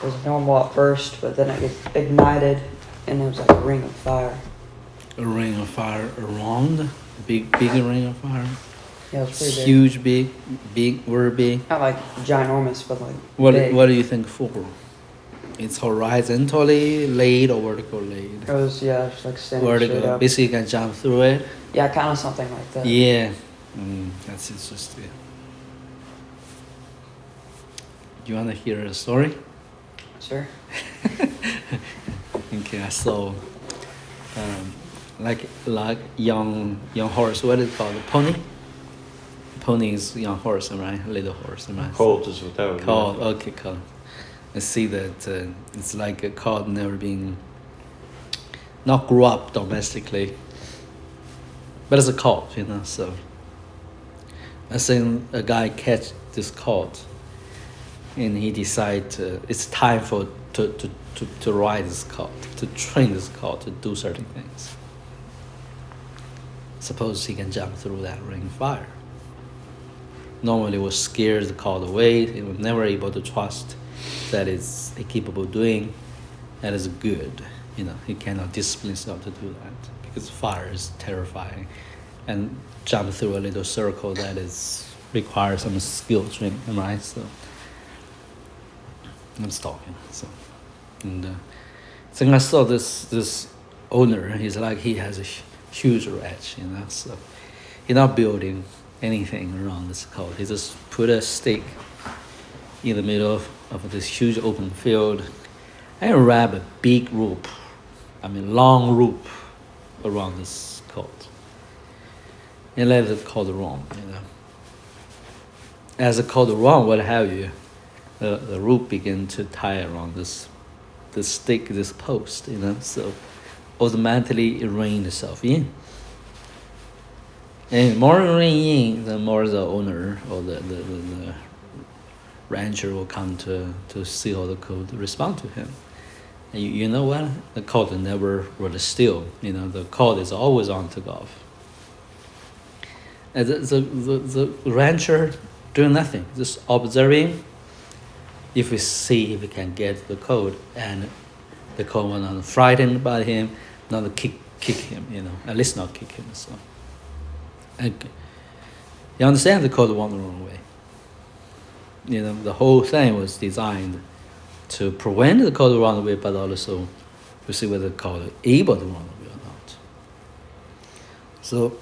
was normal at first, but then it ignited, and it was like a ring of fire. A ring of fire around? A big ring of fire? Yeah, it was pretty big. Huge, big, very big. Not like ginormous, but like What big. do you think for? It's horizontally laid or vertical laid? It was, yeah, just like standing straight Vertical. up. Basically, you can jump through it. Yeah, kind of something like that. Yeah. That's interesting. Do you want to hear a story? Sure. Okay, I saw like young horse. What is it called? A pony? Pony is young horse, right? Little horse, right? Colt is without. Colt. Okay, colt. I see that it's like a colt never been, not grew up domestically, but it's a colt, you know. So I seen a guy catch this colt, and he decided it's time for to ride this colt, to train this colt to do certain things. Suppose he can jump through that ring of fire. Normally, was scared the colt away. He was never able to trust that is capable of doing. That is good. You know, he cannot discipline himself to do that because fire is terrifying, and jump through a little circle that is requires some skill training, right? So I'm stalking. So, and then I saw this owner. He's like he has a huge ranch, you know. So he's not building anything around this colt. He just put a stake in the middle of this huge open field and wrap a big rope, long rope around this colt. And let it colt run, you know. As the colt run, what have you, the rope begin to tie around this stick, this post, you know, so automatically it rein itself in. And the more it rein in, the more the owner or the rancher will come to see how the colt respond to him. And you know what? The colt never really still. You know, the colt is always on to golf. And the rancher doing nothing, just observing. If we see if we can get the colt, and the colt will not frightened by him, not kick him, you know, at least not kick him. So, okay. You understand the colt went the wrong way. You know, the whole thing was designed to prevent the colt to run away, but also to see whether the colt is able to run away or not. So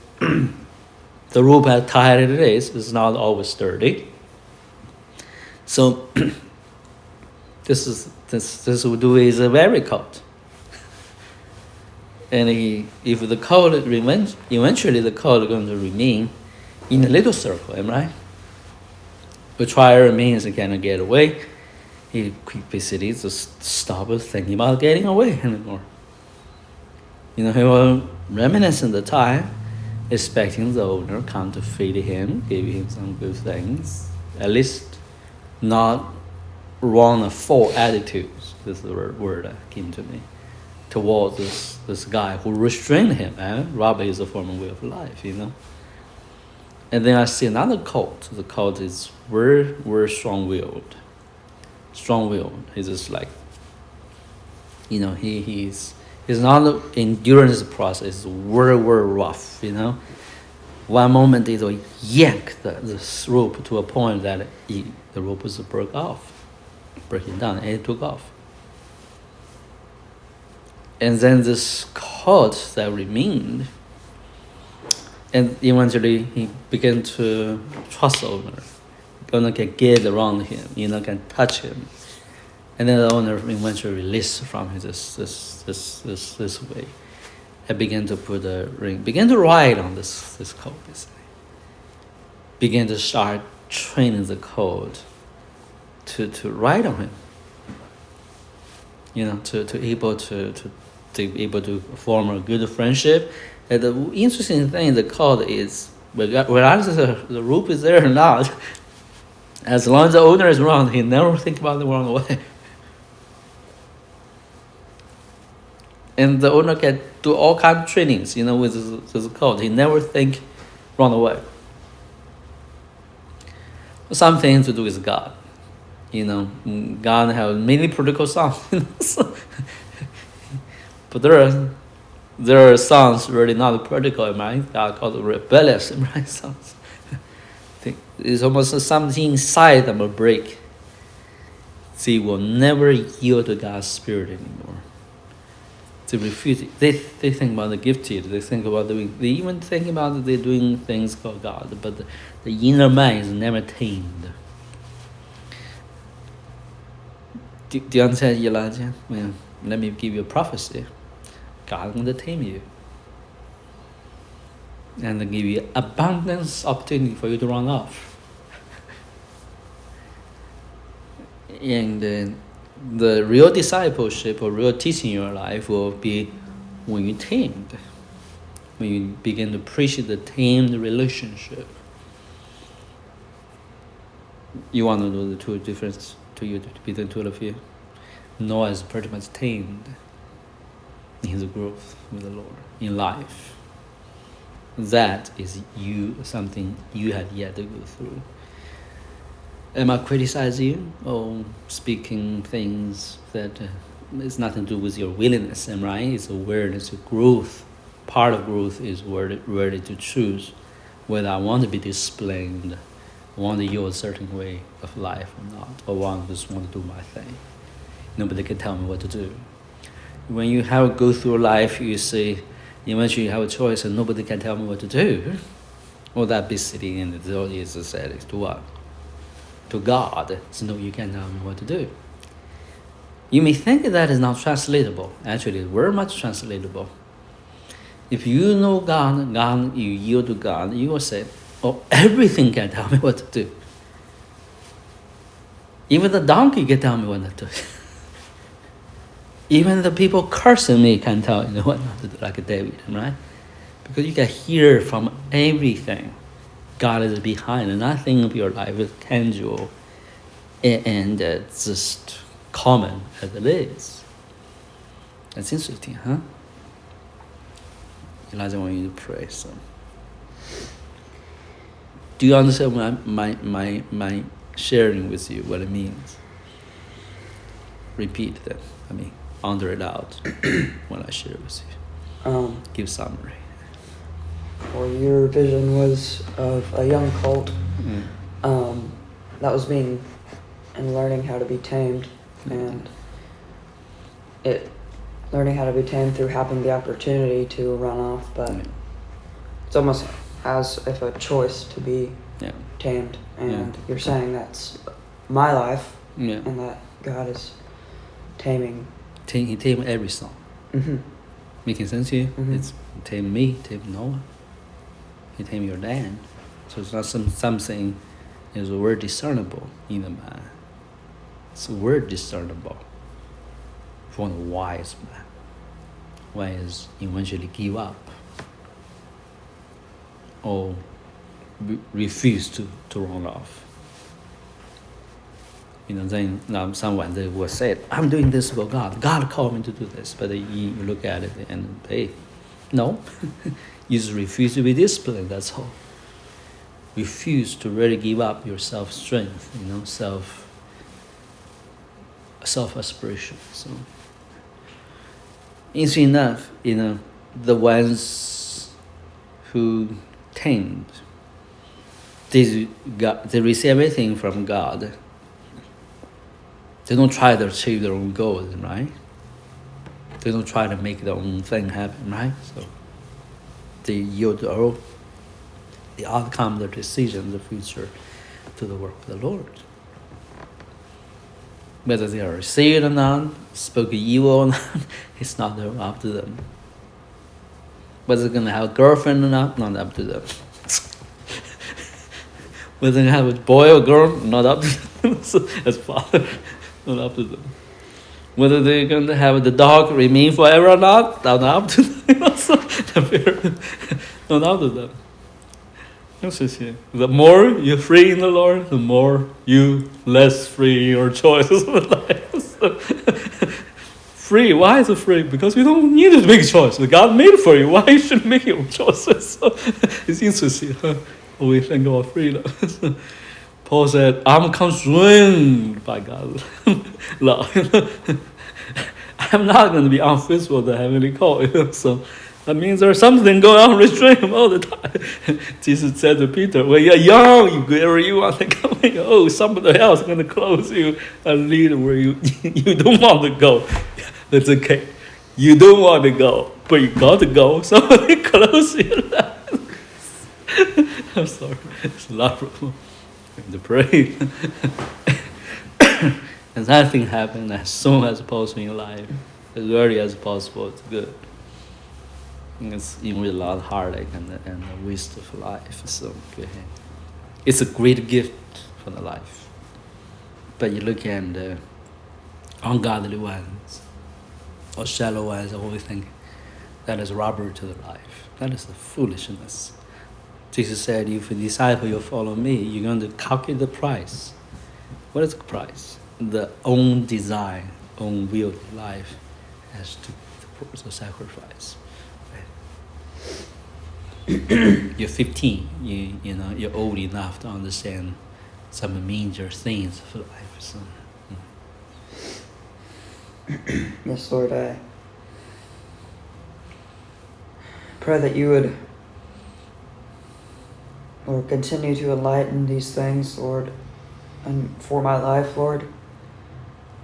the rope how tight it is not always sturdy. So this would do is a very colt. And if the colt eventually the colt is going to remain in a little circle, am I right? But try means he cannot get away. He basically just stop thinking about getting away anymore. You know, he will reminiscing the time, expecting the owner come to feed him, give him some good things, at least not wrong a full attitudes. This is the word that came to me towards this guy who restrained him, and robber is a form of way of life, you know. And then I see another colt. The colt is very, very strong-willed. Strong-willed. He's just like, you know, he's not endurance process. It's very, very rough, you know. One moment it will yank the rope to a point that the rope was breaking down, and it took off. And then this cult that remained, and eventually he began to trust the owner. The owner can get around him, can touch him. And then the owner eventually released from this way. And began to put a ring, began to ride on this cult, basically. Began to start training the cult to ride on him. To be able to form a good friendship. And the interesting thing in the cult is, regardless of the rope is there or not, as long as the owner is around, he never think about the wrong way. And the owner can do all kinds of trainings, with this cult. He never think wrong way. Something to do with God. God has many political songs. But there are songs really not political, right? God called rebellious, right? Songs. It's almost something inside them will break. They will never yield to God's spirit anymore. They refuse it. They think about the gifted. They even think about they're doing things for God, but the inner man is never tamed. Do you understand, Elijah? Well, let me give you a prophecy. God is going to tame you. And give you abundance opportunity for you to run off. And the real discipleship or real teaching in your life will be when you're tamed. When you begin to appreciate the tamed relationship. You want to know the two difference between the two of you? Noah is pretty much tamed in his growth with the Lord in life. That is something you have yet to go through. Am I criticizing you or speaking things that it's nothing to do with your willingness, right? It's awareness of growth. Part of growth is ready to choose whether I want to be disciplined, want to yield a certain way of life or not, or just want to do my thing. Nobody can tell me what to do. When you go through life, you say, eventually you have a choice and nobody can tell me what to do. Or that be sitting in the audience said, to what? To God. So no, you can't tell me what to do. You may think that is not translatable. Actually, it's very much translatable. If you know God, you yield to God, you will say, oh, everything can tell me what to do. Even the donkey can tell me what not to do. Even the people cursing me can tell you what not to do, like David, right? Because you can hear from everything. God is behind, and nothing of your life is tangible and just common as it is. That's interesting, huh? Elijah wants you to pray. So, do you understand my sharing with you what it means? Repeat that. Under it out when I share with you. Give summary. Well, your vision was of a young colt that was being and learning how to be tamed, and learning how to be tamed through having the opportunity to run off, but it's almost as if a choice to be tamed, and you're saying that's my life, and that God is taming. He tamed every song. Mm-hmm. Making sense to you? Mm-hmm. It's tamed me, tamed Noah. He tamed your dad. So it's not something is a word discernible in the man. It's a word discernible from a wise man. Wise eventually give up or refuse to run off. Then someone they will say, I'm doing this for God. God called me to do this. But you look at it and, hey, no. You just refuse to be disciplined, that's all. Refuse to really give up your self-strength, self-aspiration. So, easy enough, the ones who tamed, they receive everything from God. They don't try to achieve their own goals, right? They don't try to make their own thing happen, right? So they yield the outcome, the decision, the future to the work of the Lord. Whether they are received or not, spoke evil or not, it's not up to them. Whether they're going to have a girlfriend or not up to them. Whether they have a boy or girl, not up to them. So, as father, not up to them. Whether they're going to have the dog remain forever or not up to them. So, not up to them. The more you're free in the Lord, the more you less free in your choices of life. Free, why is it free? Because you don't need to make choices. God made it for you. Why you should make your choices? So, it's interesting. When we think about freedom. Paul said, I'm constrained by God's love. I'm not going to be unfaithful to heavenly call. So that means there's something going on restrain him all the time. Jesus said to Peter, when you're young, you go where you want to go. Oh, somebody else is going to close you and lead where you don't want to go. That's okay. You don't want to go, but you got to go. Somebody close you. I'm sorry. It's laughable. To pray. And that thing happened as soon as possible in life. As early as possible. It's good. It's even with a lot of heartache and the waste of life. So good. It's a great gift for the life. But you look at the ungodly ones or shallow ones, I always think that is robbery to the life. That is the foolishness. Jesus said, if a disciple you follow me, you're going to calculate the price. What is the price? The own desire, own will of life has to sacrifice. You're 15, you're old enough to understand some major things of life. So, Yes, Lord, I pray that you would, Lord, continue to enlighten these things, Lord, and for my life, Lord.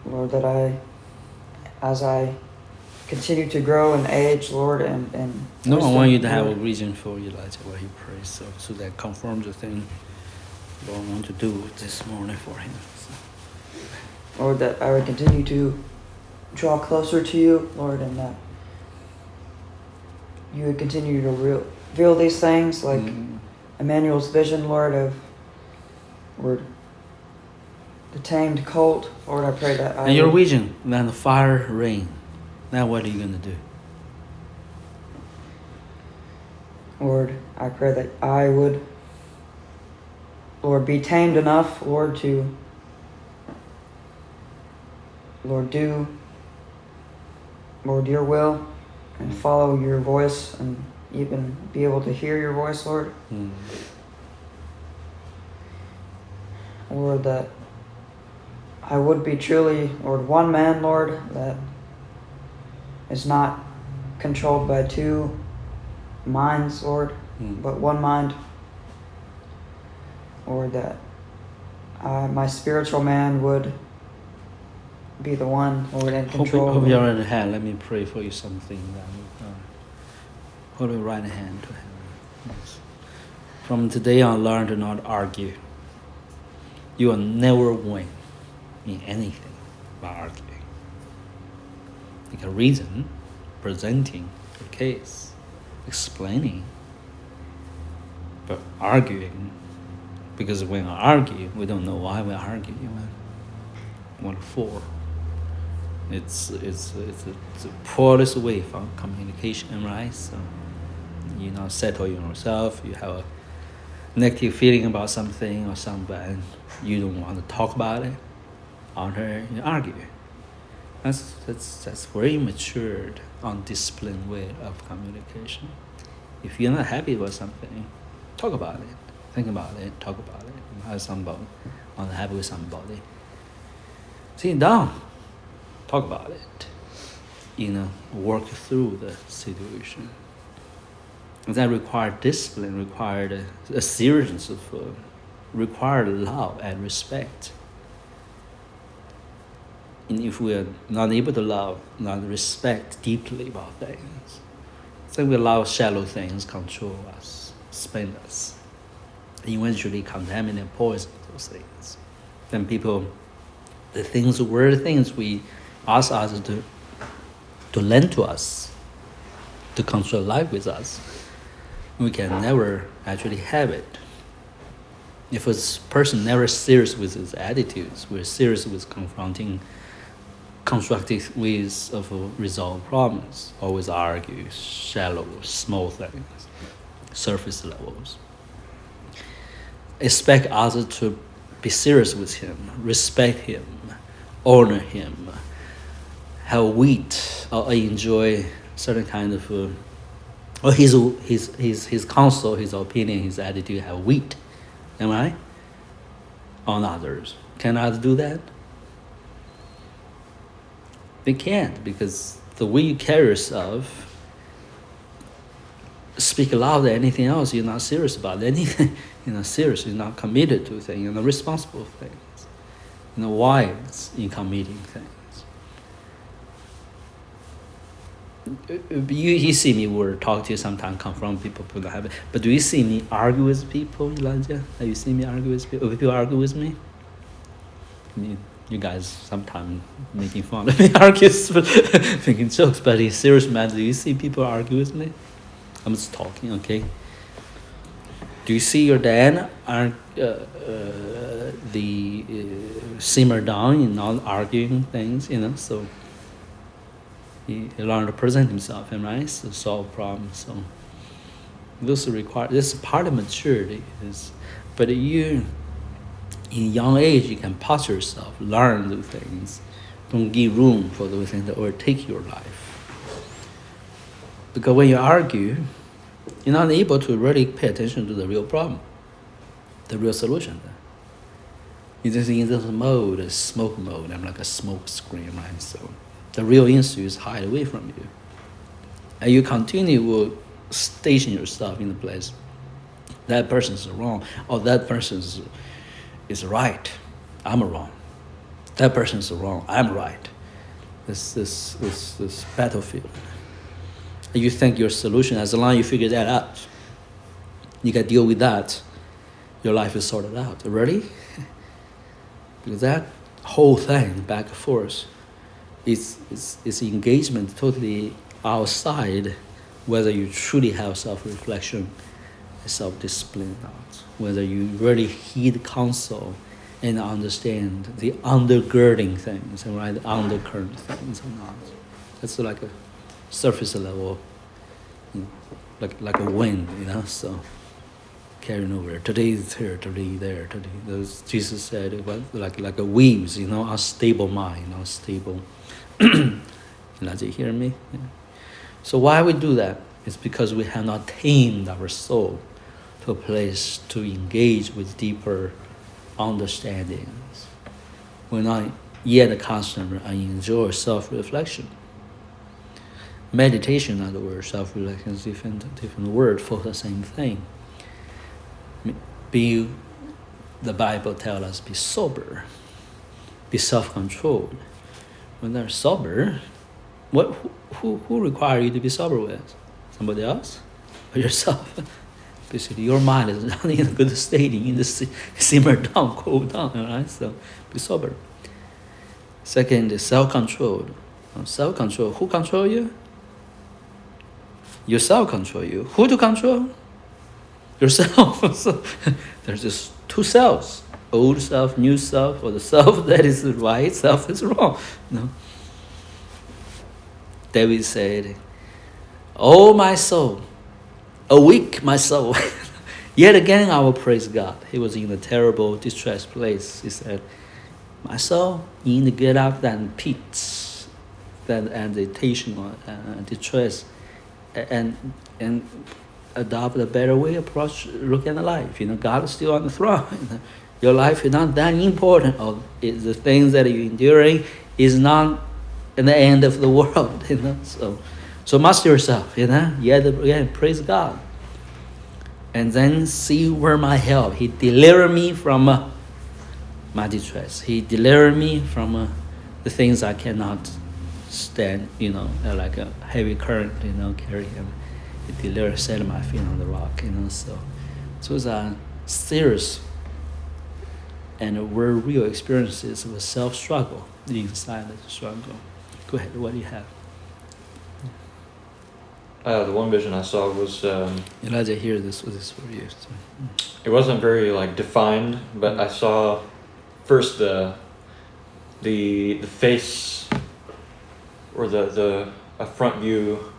Lord, that as I continue to grow in age, Lord, and no, wisdom, I want you to have Lord. a reason for Elijah what he prays, so that confirms the thing Lord want to do this morning for him. So. Lord, that I would continue to draw closer to you, Lord, and that you would continue to reveal these things like Emmanuel's vision, Lord, of Lord, the tamed colt. Lord, I pray that and your vision, then the fire rain. Now what are you going to do? Lord, I pray that I would, Lord, be tamed enough, Lord, to, Lord, do, Lord, your will and follow your voice and even be able to hear your voice, Lord. Lord, that I would be truly, Lord, one man, Lord, that is not controlled by two minds, Lord, but one mind. Lord, that my spiritual man would be the one, Lord, in control. Hold your right hand. Let me pray for you something. Hold your right hand to heaven. Yes. From today on, learn to not argue. You will never win in anything by arguing. Like a reason, presenting a case, explaining, but arguing. Because when I argue, we don't know why we're arguing. What for? It's a poorest way for communication, right? So you know, settle yourself. You have a negative feeling about something or somebody, you don't want to talk about it. After you argue, that's very matured, undisciplined way of communication. If you're not happy about something, talk about it. Think about it. Talk about it. Have somebody unhappy with somebody. Sit down. Talk about it. Work through the situation. That required discipline, required a seriousness of, required love and respect. And if we are not able to love, not respect deeply about things, then we allow shallow things control us, spin us, eventually contaminate, poison those things. Then people, the things, weird things we ask others to lend to us, to control life with us, we can never actually have it. If a person never serious with his attitudes, we're serious with confronting constructive ways of resolve problems, always argue, shallow, small things, surface levels. Expect others to be serious with him, respect him, honor him, have weight, or enjoy certain kind of, or his counsel, his opinion, his attitude have weight, am I? On others. Can others do that? They can't, because the way you carry yourself speak louder than anything else. You're not serious about anything. You're not serious. You're not committed to things. You're not responsible for things. You're not wise in committing things. You see me, we're talking to you sometimes, confront people, put habit. But do you see me argue with people, Elijah? Have you seen me argue with people? People argue with me? You guys sometimes making fun of me, argues, making jokes, but in serious matter, do you see people argue with me? I'm just talking, okay? Do you see your dad simmer down and not arguing things, so he learned to present himself, right? So solve problems. So this is part of maturity. But in young age, you can pass yourself, learn those things. Don't give room for those things that overtake your life. Because when you argue, you're not able to really pay attention to the real problem, the real solution. You're just in this mode, a smoke mode. I'm like a smoke screen, right? So the real issues hide away from you. And you continue to station yourself in the place. That person is wrong, or that person is right. I'm wrong. That person is wrong. I'm right. This battlefield. You think your solution, as long as you figure that out, you can deal with that, your life is sorted out. Ready? Because that whole thing, back and forth, is engagement totally outside whether you truly have self-reflection, self-discipline or not, whether you really heed counsel and understand the undergirding things, right? The undercurrent things or not. That's like a surface level, like a wind, so carrying over. Today is here, today there, today. Those Jesus said it was like a waves, unstable mind, unstable. Did you hear me? Yeah. So why we do that? It's because we have not tamed our soul to a place to engage with deeper understandings. We're not yet accustomed and enjoy self-reflection. Meditation, in other words, self-reflection is different word for the same thing. The Bible tells us, be sober, be self-controlled. When they're sober, who require you to be sober with? Somebody else? Or yourself? Basically, your mind is not in a good state, in the simmer down, cool down, right? So be sober. Second is self-controlled. Self-control, who control you? Yourself control you. Who to control? Yourself. So there's just two selves. Old self, new self, or the self that is right, self is wrong. No. David said, "Oh my soul, awake my soul." Yet again I will praise God. He was in a terrible, distressed place. He said, "My soul, you need to get out that pit, that agitation or distress, and adopt a better way approach looking at life. God is still on the throne. Your life is not that important. Or the things that you're enduring is not the end of the world. So master yourself. Yet again, praise God, and then see where my help. He delivered me from my distress. He delivered me from the things I cannot stand, like a heavy current, carry him. It delivered, set my feet on the rock, so those are serious and very real experiences of self-struggle, inside the struggle. Go ahead, what do you have? The one vision I saw was Elijah, here, this was for you. So. It wasn't very like defined, but I saw first the face, or the a front view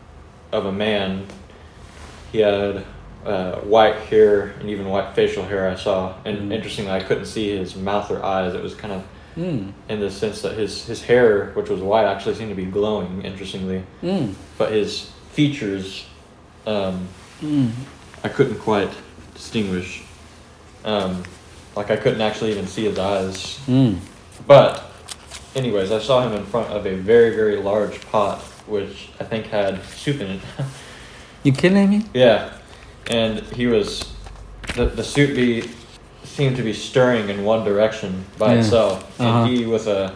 of a man. He had white hair and even white facial hair, I saw. And interestingly, I couldn't see his mouth or eyes. It was kind of in the sense that his hair, which was white, actually seemed to be glowing, interestingly. But his features, I couldn't quite distinguish. Like I couldn't actually even see his eyes. But anyways, I saw him in front of a very, very large pot, which I think had soup in it. You kidding me? Yeah. And he was, the soup seemed to be stirring in one direction by itself. And he, with a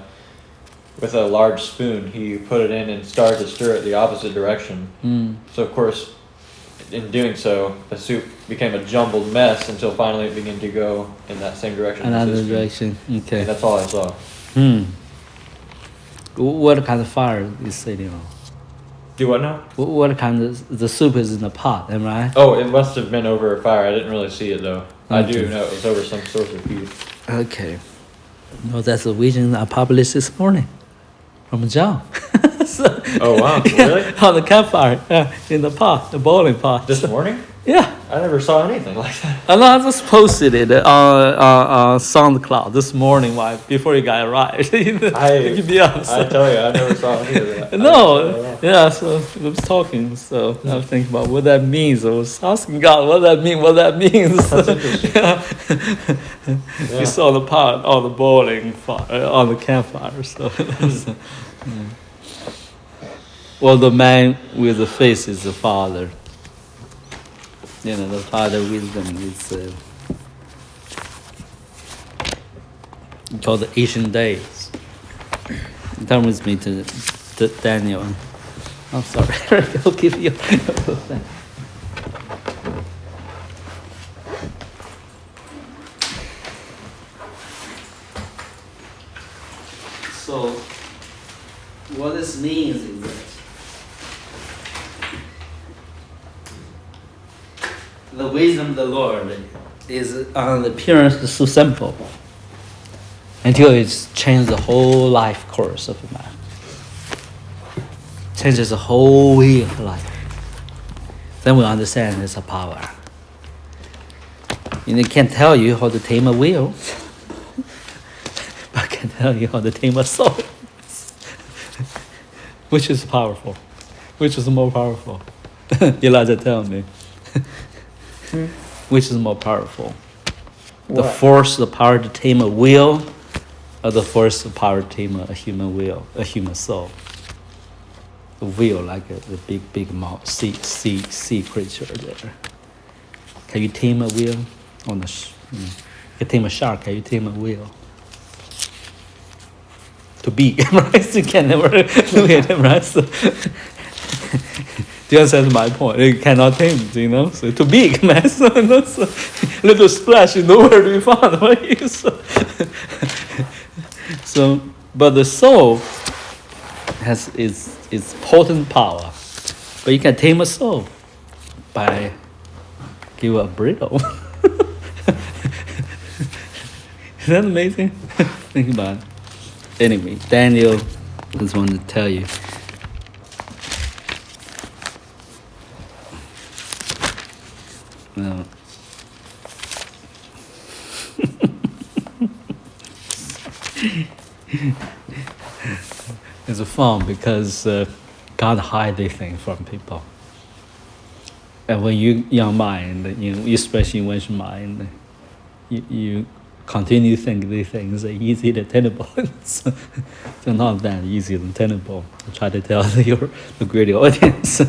large spoon, he put it in and started to stir it the opposite direction. So of course, in doing so, the soup became a jumbled mess until finally it began to go in that same direction. Another direction. Okay. And that's all I saw. What kind of fire is sitting on? Do what now? What kind of, the soup is in the pot, am I right? Oh, it must have been over a fire. I didn't really see it though. I do know it was over some source of heat. Okay. No, that's a vision I published this morning from John. Oh wow, really? On the campfire, in the pot, the boiling pot. This morning? Yeah. I never saw anything like that. And I just posted it on SoundCloud this morning before you guys arrived. I tell you, I never saw any of that. No, yeah, so I was talking, so I was thinking about what that means. I was asking God what that means. That's interesting. You saw the pot on the boiling fire, on the campfire, so Well, the man with the face is the father. The father wisdom is called the Asian days. Turn with me to Daniel. I'm sorry, I'll give you. So, what this means is that the wisdom of the Lord is on the appearance so simple until it's changed the whole life course of a man. Changes the whole way of life. Then we understand it's a power. And it can't tell you how to tame a wheel, but I can tell you how to tame a soul. Which is powerful? Which is more powerful? Elijah, tell me. Which is more powerful? The force, the power to tame a will, or the force, the power to tame a human will, a human soul? The will, like the big mouth, sea creature there. Can you tame a will? You can tame a shark. Can you tame a will? Too big, right? You can never do it, right? So, do you understand my point? You cannot tame it, So too big, man. So, little splash in nowhere to be found, right? So, but the soul has its potent power. But you can tame a soul by give a bridle. Isn't that amazing? Think about it. Anyway, Daniel just wanted to tell you. Well, it's fun because God hides these things from people. And when your mind, especially when your mind, you continue to think these things are easy to attainable. So they're not that easy to attainable. I try to tell the great audience.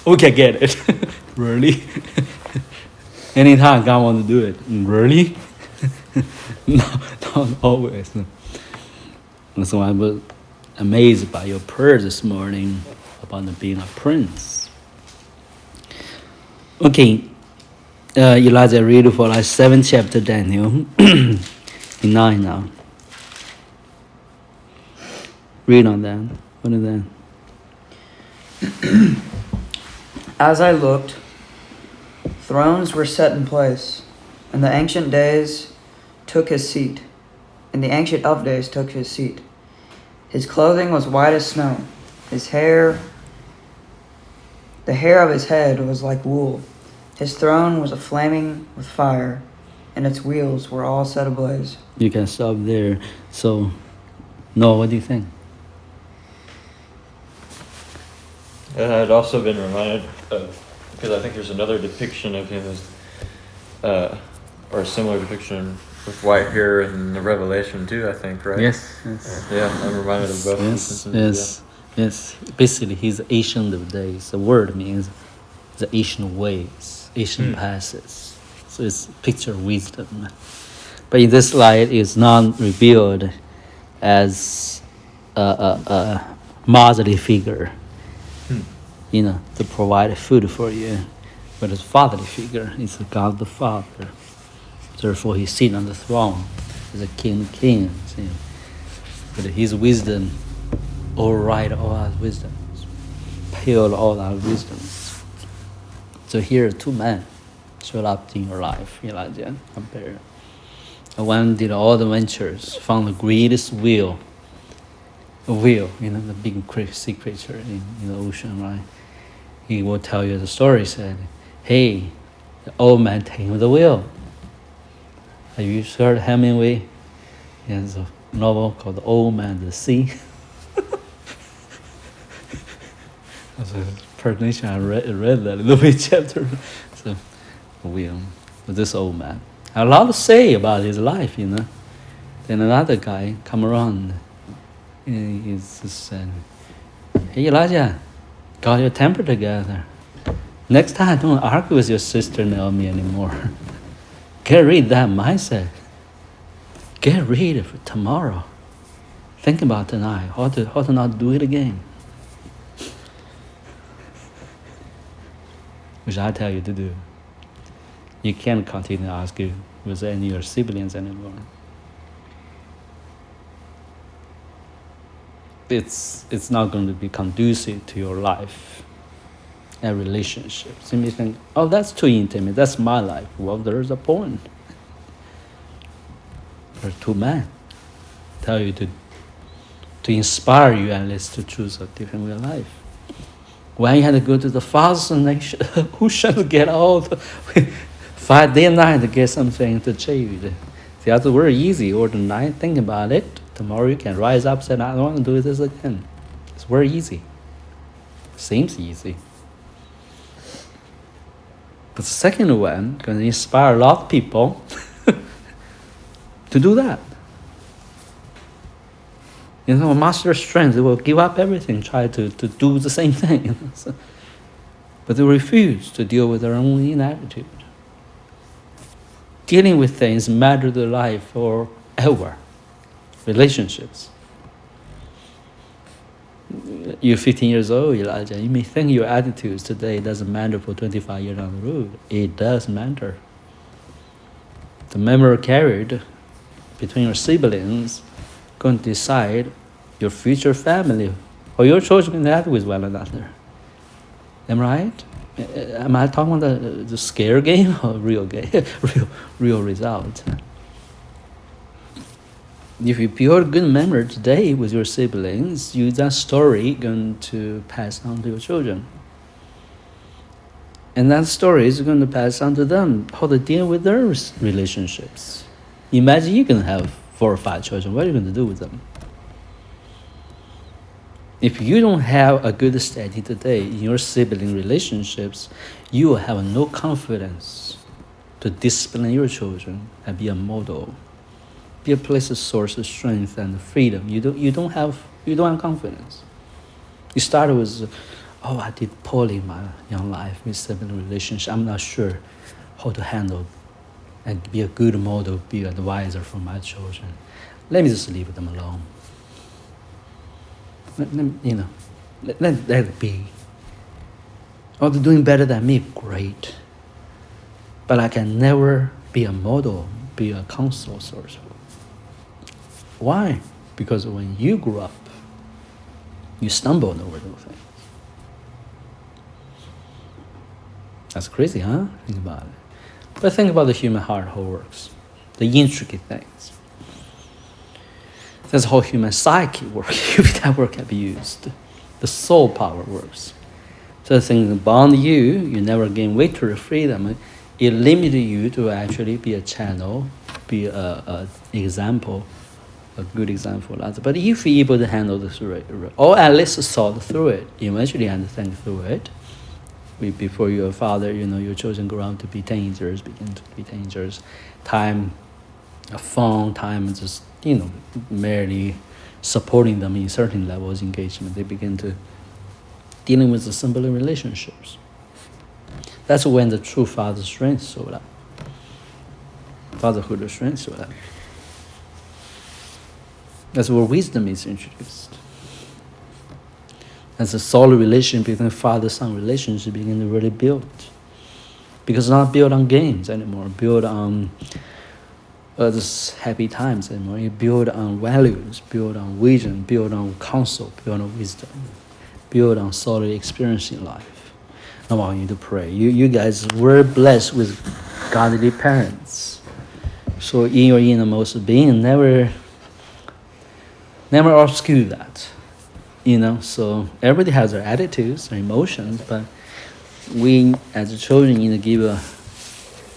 We can get it. Really? Anytime God wants to do it. Really? Not always. And so I was amazed by your prayer this morning about being a prince. Okay, Elijah read for like 7 chapter Daniel, in 9 now. Read on that. What is that? As I looked, thrones were set in place, and the Ancient Days took his seat, and the Ancient of Days took his seat. His clothing was white as snow. The hair of his head was like wool. His throne was flaming with fire, and its wheels were all set ablaze. You can stop there. So, Noah, what do you think? I'd also been reminded of, because I think there's another depiction of him as, or a similar depiction with white hair in the Revelation too, I think, right? Yes. Yeah, I'm reminded of both instances. Yes. Basically, he's the ancient of days. The word means the ancient ways, ancient passes. So it's picture of wisdom. But in this light, it's not revealed as a motherly figure, to provide food for you. But as a fatherly figure, it's God the Father. Therefore, he sits on the throne as a king of kings. But his wisdom override all our wisdoms, pale all our wisdoms. So here, 2 men showed up in your life, Elijah, compare. One did all the ventures, found the greatest whale, the big sea creature in the ocean, right? He will tell you the story, said, hey, the old man tamed the whale. Have you heard Hemingway? He has a novel called The Old Man and the Sea. As a premonition, I read that little bit chapter. So, with this old man. Had a lot to say about his life, Then another guy come around. He just said, hey, Elijah, got your temper together. Next time, don't argue with your sister Naomi anymore. Get rid of that mindset. Get rid of it tomorrow. Think about tonight, how to not do it again. Which I tell you to do. You can't continue to argue with any of your siblings anymore. It's not going to be conducive to your life and relationships. You may think, oh, that's too intimate, that's my life. Well, there's a point. There's 2 men tell you to inspire you at least to choose a different way of life. When you had to go to the Father's nation, who shall get out 5 day and night to get something to achieve? The other very easy, or the night, think about it. Tomorrow you can rise up and say, I don't want to do this again. It's very easy. Seems easy. But the second one can inspire a lot of people to do that. Master strength, they will give up everything, try to do the same thing. But they refuse to deal with their own inaptitude. Dealing with things matter to life forever. Relationships. You're 15 years old, Elijah. You may think your attitudes today doesn't matter for 25 years down the road. It does matter. The memory carried between your siblings going to decide your future family or your children can act with one another. Am I right? Am I talking about the scare game or real game? real result? If you build good memory today with your siblings, that story going to pass on to your children. And that story is going to pass on to them, how to deal with their relationships. Imagine you can have 4 or 5 children. What are you going to do with them? If you don't have a good study today in your sibling relationships, you will have no confidence to discipline your children and be a model. Be a place of source of strength and freedom. You don't have confidence. You start with, I did poorly in my young life with sibling relationship. I'm not sure how to handle and be a good model, be an advisor for my children. Let me just leave them alone. Let it be. Oh, they're doing better than me, great. But I can never be a model, be a counsel source. Why? Because when you grew up, you stumbled over those things. That's crazy, huh? Think about it. But think about the human heart, how it works. The intricate things. That's how human psyche works. If that word can be used. The soul power works. So the thing that bond you never gain victory, freedom. It limited you to actually be a channel, be a example, a good example. But if you're able to handle this, or at least sort through it, eventually understand through it. Before you're a father, your children grow up to be teenagers, begin to be teenagers. Time, a phone, time just, merely supporting them in certain levels of engagement. They begin to dealing with the simpler relationships. That's when the true father's strength showed up. Fatherhood strength showed up. That's where wisdom is introduced. As a solid relationship between father-son relationship begin to really build. Because it's not built on games anymore, built on just happy times anymore. You build on values, build on vision, build on counsel, build on wisdom, build on solid experience in life. I want you to pray. You guys were blessed with godly parents. So in your innermost being, never obscure that. So everybody has their attitudes, their emotions, but we as children need to give a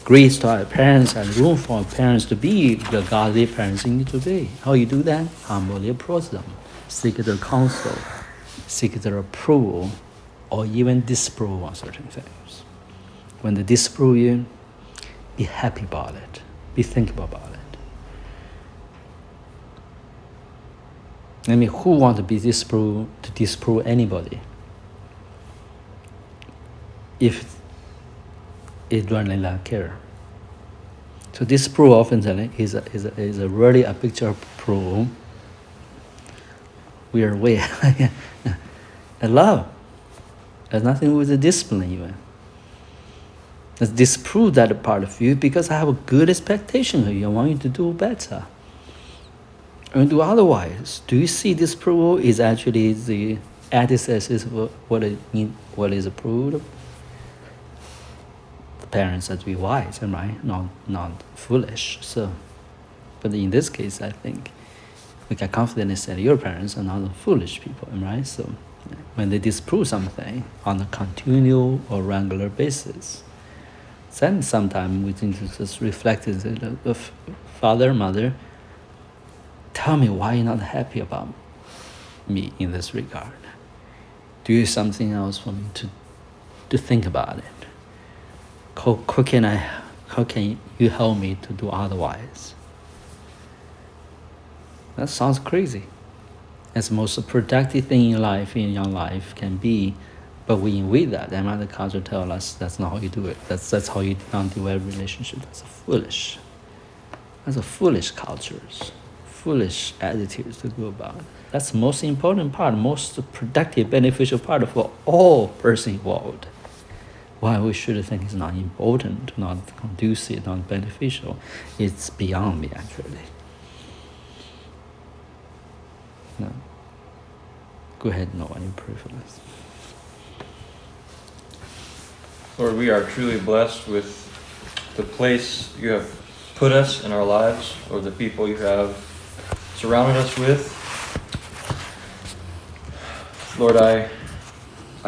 grace to our parents and room for our parents to be the godly parents they need to be. How you do that? Humbly approach them, seek their counsel, seek their approval, or even disapprove on certain things. When they disapprove you, be happy about it, be thankful about it. Who want to be disprove anybody? If it really not care. So disprove often is a really a picture of proof. We are way and love. There's nothing with the discipline even. Let's disprove that part of you because I have a good expectation of you. I want you to do better. And do otherwise. Do you see disapproval is actually the antithesis of what is approved? The parents have to be wise, right? Not foolish. So, but in this case, I think we can confidently say your parents are not foolish people, right? So, when they disprove something on a continual or regular basis, then sometimes we think to just reflect it of father, mother. Tell me why you're not happy about me in this regard. Do you have something else for me to think about it? How can you help me to do otherwise? That sounds crazy. It's the most productive thing in life, in young life, can be, but we invade that. And other culture tell us that's not how you do it. That's how you don't develop relationship. That's foolish. That's a foolish cultures. Foolish attitudes to go about. That's the most important part, most productive, beneficial part for all person involved. Why we should think it's not important, not conducive, not beneficial. It's beyond me actually. No. Go ahead, Noah, you pray for us. Lord, we are truly blessed with the place you have put us in our lives, or the people you have surrounded us with. Lord, I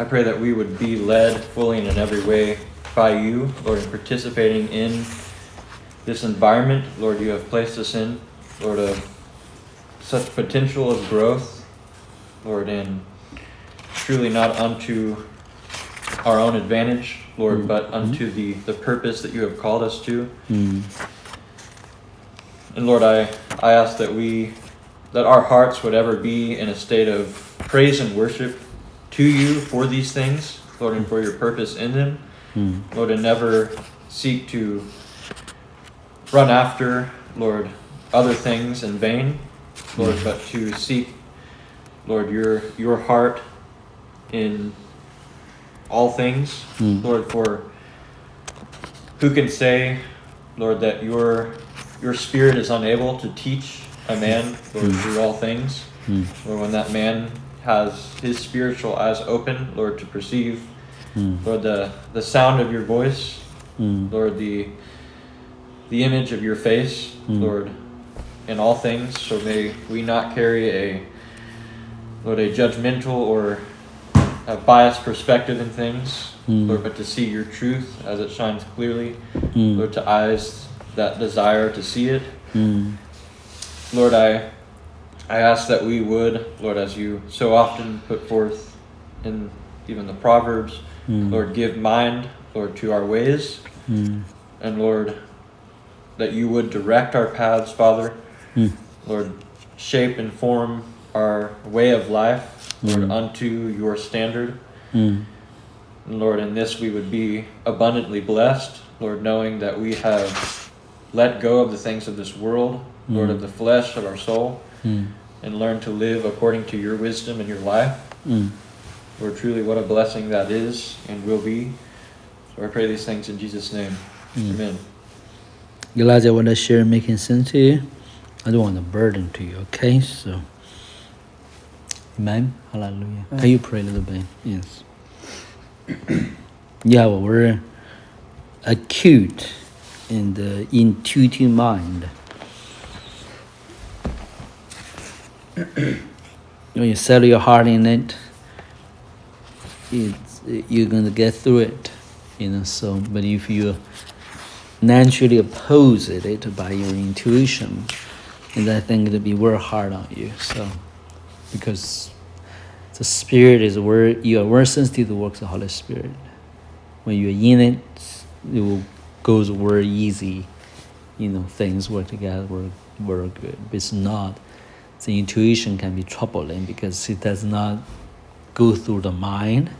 pray that we would be led fully and in every way by you, Lord, in participating in this environment, Lord, you have placed us in, Lord, of such potential of growth, Lord, and truly not unto our own advantage, Lord, but unto the purpose that you have called us to. And Lord, I ask that our hearts would ever be in a state of praise and worship to you for these things, Lord, and for your purpose in them. Lord, and never seek to run after, Lord, other things in vain, Lord, but to seek, Lord, your heart in all things, Lord, for who can say, Lord, that your spirit is unable to teach a man, Lord, through all things, Lord, when that man has his spiritual eyes open, Lord, to perceive, Lord, the sound of your voice, Lord, the image of your face, Lord, in all things. So may we not carry a judgmental or a biased perspective in things, Lord, but to see your truth as it shines clearly, Lord, to eyes that desire to see it. Lord, I ask that we would, Lord, as you so often put forth in even the Proverbs, Lord, give mind, Lord, to our ways, and Lord, that you would direct our paths, Father, Lord, shape and form our way of life, Lord, unto your standard. And Lord, in this we would be abundantly blessed, Lord, knowing that we have let go of the things of this world, Lord, of the flesh, of our soul, and learn to live according to your wisdom and your life. Lord, truly what a blessing that is and will be. So I pray these things in Jesus' name. Amen. Elijah, what I share making sense to you? I don't want to burden to you, okay? So, amen. Hallelujah. Can you pray a little bit? Yes. Yeah, well, we're acute in the intuitive mind. When you settle your heart in it, you're going to get through it, so, but if you naturally oppose it by your intuition, and I think it'll be very hard on you, so, because the Spirit is where you are very sensitive to the works of the Holy Spirit. When you're in it, it will goes very easy, things work together, very good. But it's not, the intuition can be troubling because it does not go through the mind.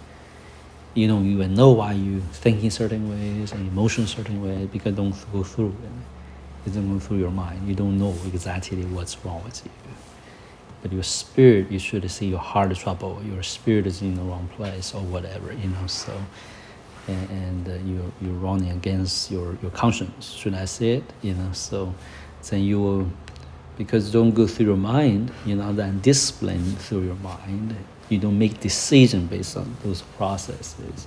You don't even know why you think in certain ways and emotion certain ways because it don't go through it. It doesn't go through your mind. You don't know exactly what's wrong with you. But your spirit, you should see your heart is trouble. Your spirit is in the wrong place or whatever, so. And you're running against your conscience. Should I say it? So then you will, because don't go through your mind, then discipline through your mind. You don't make decision based on those processes.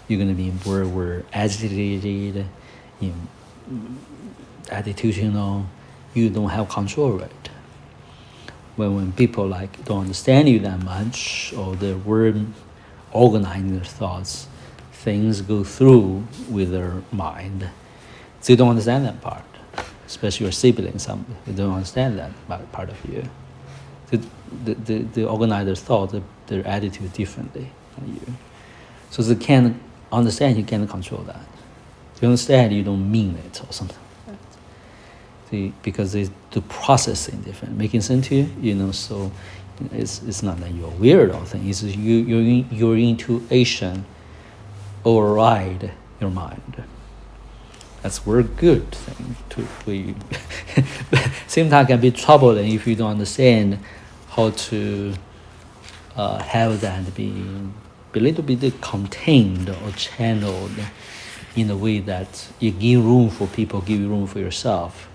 You're going to be very agitated, attitudinal. You don't have control over it. When people don't understand you that much, or they weren't organizing their thoughts, things go through with their mind. They don't understand that part, especially your siblings. They don't understand that part of you. They organize their thoughts, their attitude differently than you. So they can't understand, you can't control that. They understand you don't mean it or something like that. Because they do processing different. Making sense to you? So it's not that you're weird or thing. It's your intuition override your mind. That's a very good thing for you. Same time can be troubling if you don't understand how to have that be a little bit contained or channeled in a way that you give room for people, give room for yourself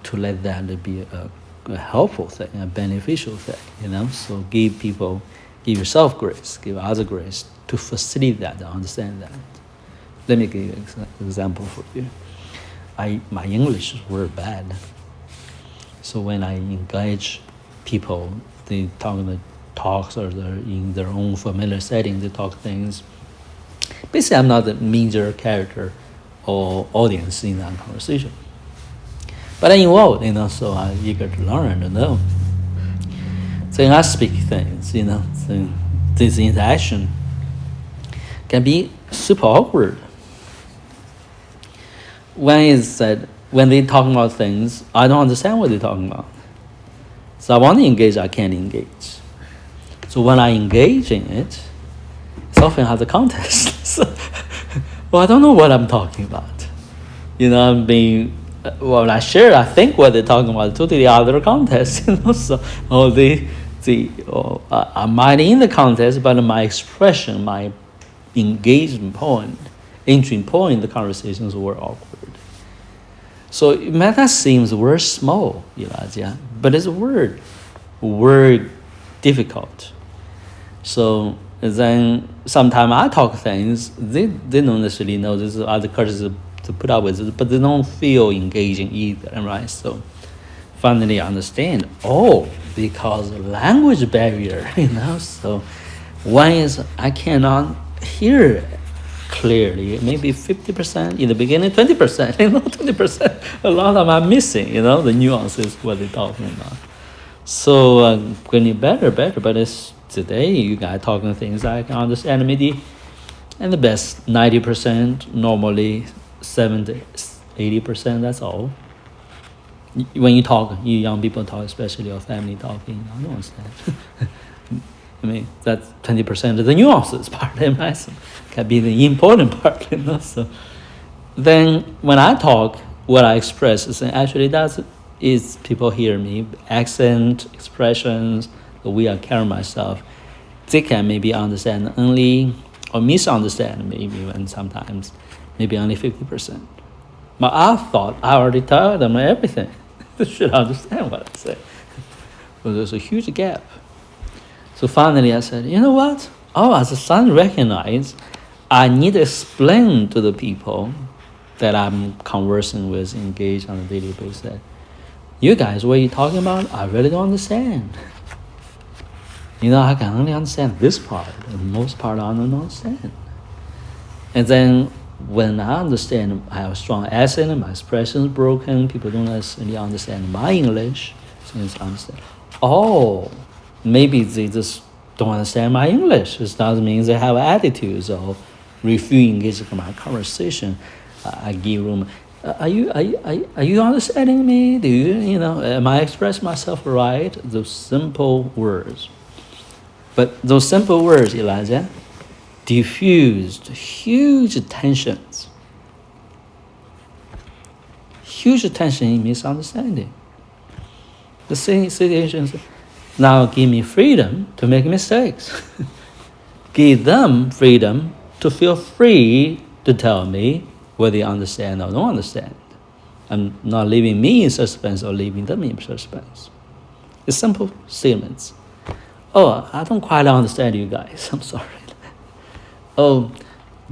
to let that be a helpful thing, a beneficial thing, So give yourself grace, give others grace to facilitate that, to understand that. Let me give you an example for you. My English is very bad. So when I engage people, they talk the talks or they're in their own familiar setting, they talk things. Basically, I'm not the major character or audience in that conversation. But I'm involved, so I'm eager to learn and know. So when I speak things, so this interaction can be super awkward. When they talk about things, I don't understand what they're talking about. So I want to engage, I can't engage. So when I engage in it, it's often has a contest. Well, I don't know what I'm talking about. I'm being well, I think what they're talking about totally other context, So, I'm not in the context, but my expression, my engagement point, entering point in the conversations were awkward. So that seems very small, but it's word difficult. So then sometimes I talk things, they don't necessarily know this is other cultures to put up with it, but they don't feel engaging either, right? So finally understand, because language barrier, So one is I cannot hear clearly, maybe 50% in the beginning, 20%, 20%. A lot of them are missing, the nuances, what they're talking about. So getting better, but it's today you guys talking things I can understand maybe, and the best 90%, normally 70, 80%, that's all. When you talk, you young people talk, especially your family talking, I don't understand. I mean, that's 20% of the nuances part, right? So can be the important part, So then when I talk, what I express is actually is people hear me, accent, expressions, the way I carry myself, they can maybe understand only, or misunderstand maybe even sometimes, maybe only 50%. But I thought I already told them everything. They should understand what I say. So there's a huge gap. So finally I said, you know what? As a son recognized, I need to explain to the people that I'm conversing with, engaged on a daily basis, that you guys, what you're talking about, I really don't understand. I can only understand this part, and most part I don't understand. And then when I understand, I have a strong accent, my expression is broken, people don't necessarily understand my English, so I understand. Maybe they just don't understand my English. It doesn't mean they have attitudes or refuse engaging in my conversation. I give room. Are you understanding me? Do you am I expressing myself right? Those simple words. But those simple words, Elijah, diffused huge tensions. Huge tension in misunderstanding. The same situations. Now give me freedom to make mistakes. Give them freedom to feel free to tell me whether they understand or don't understand. I'm not leaving me in suspense or leaving them in suspense. It's simple statements. I don't quite understand you guys. I'm sorry. Do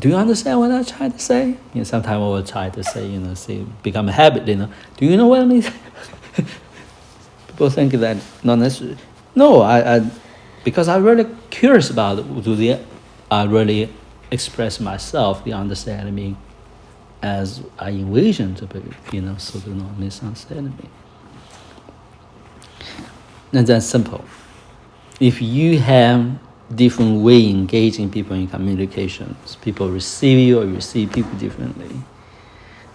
you understand what I try to say? Sometimes I will try to say, become a habit, Do you know what I mean? People think that not necessarily. No, I because I'm really curious about I really express myself, they understand me as I envision to be, so they don't misunderstand me. And that's simple. If you have different way engaging people in communications, people receive you or you receive people differently.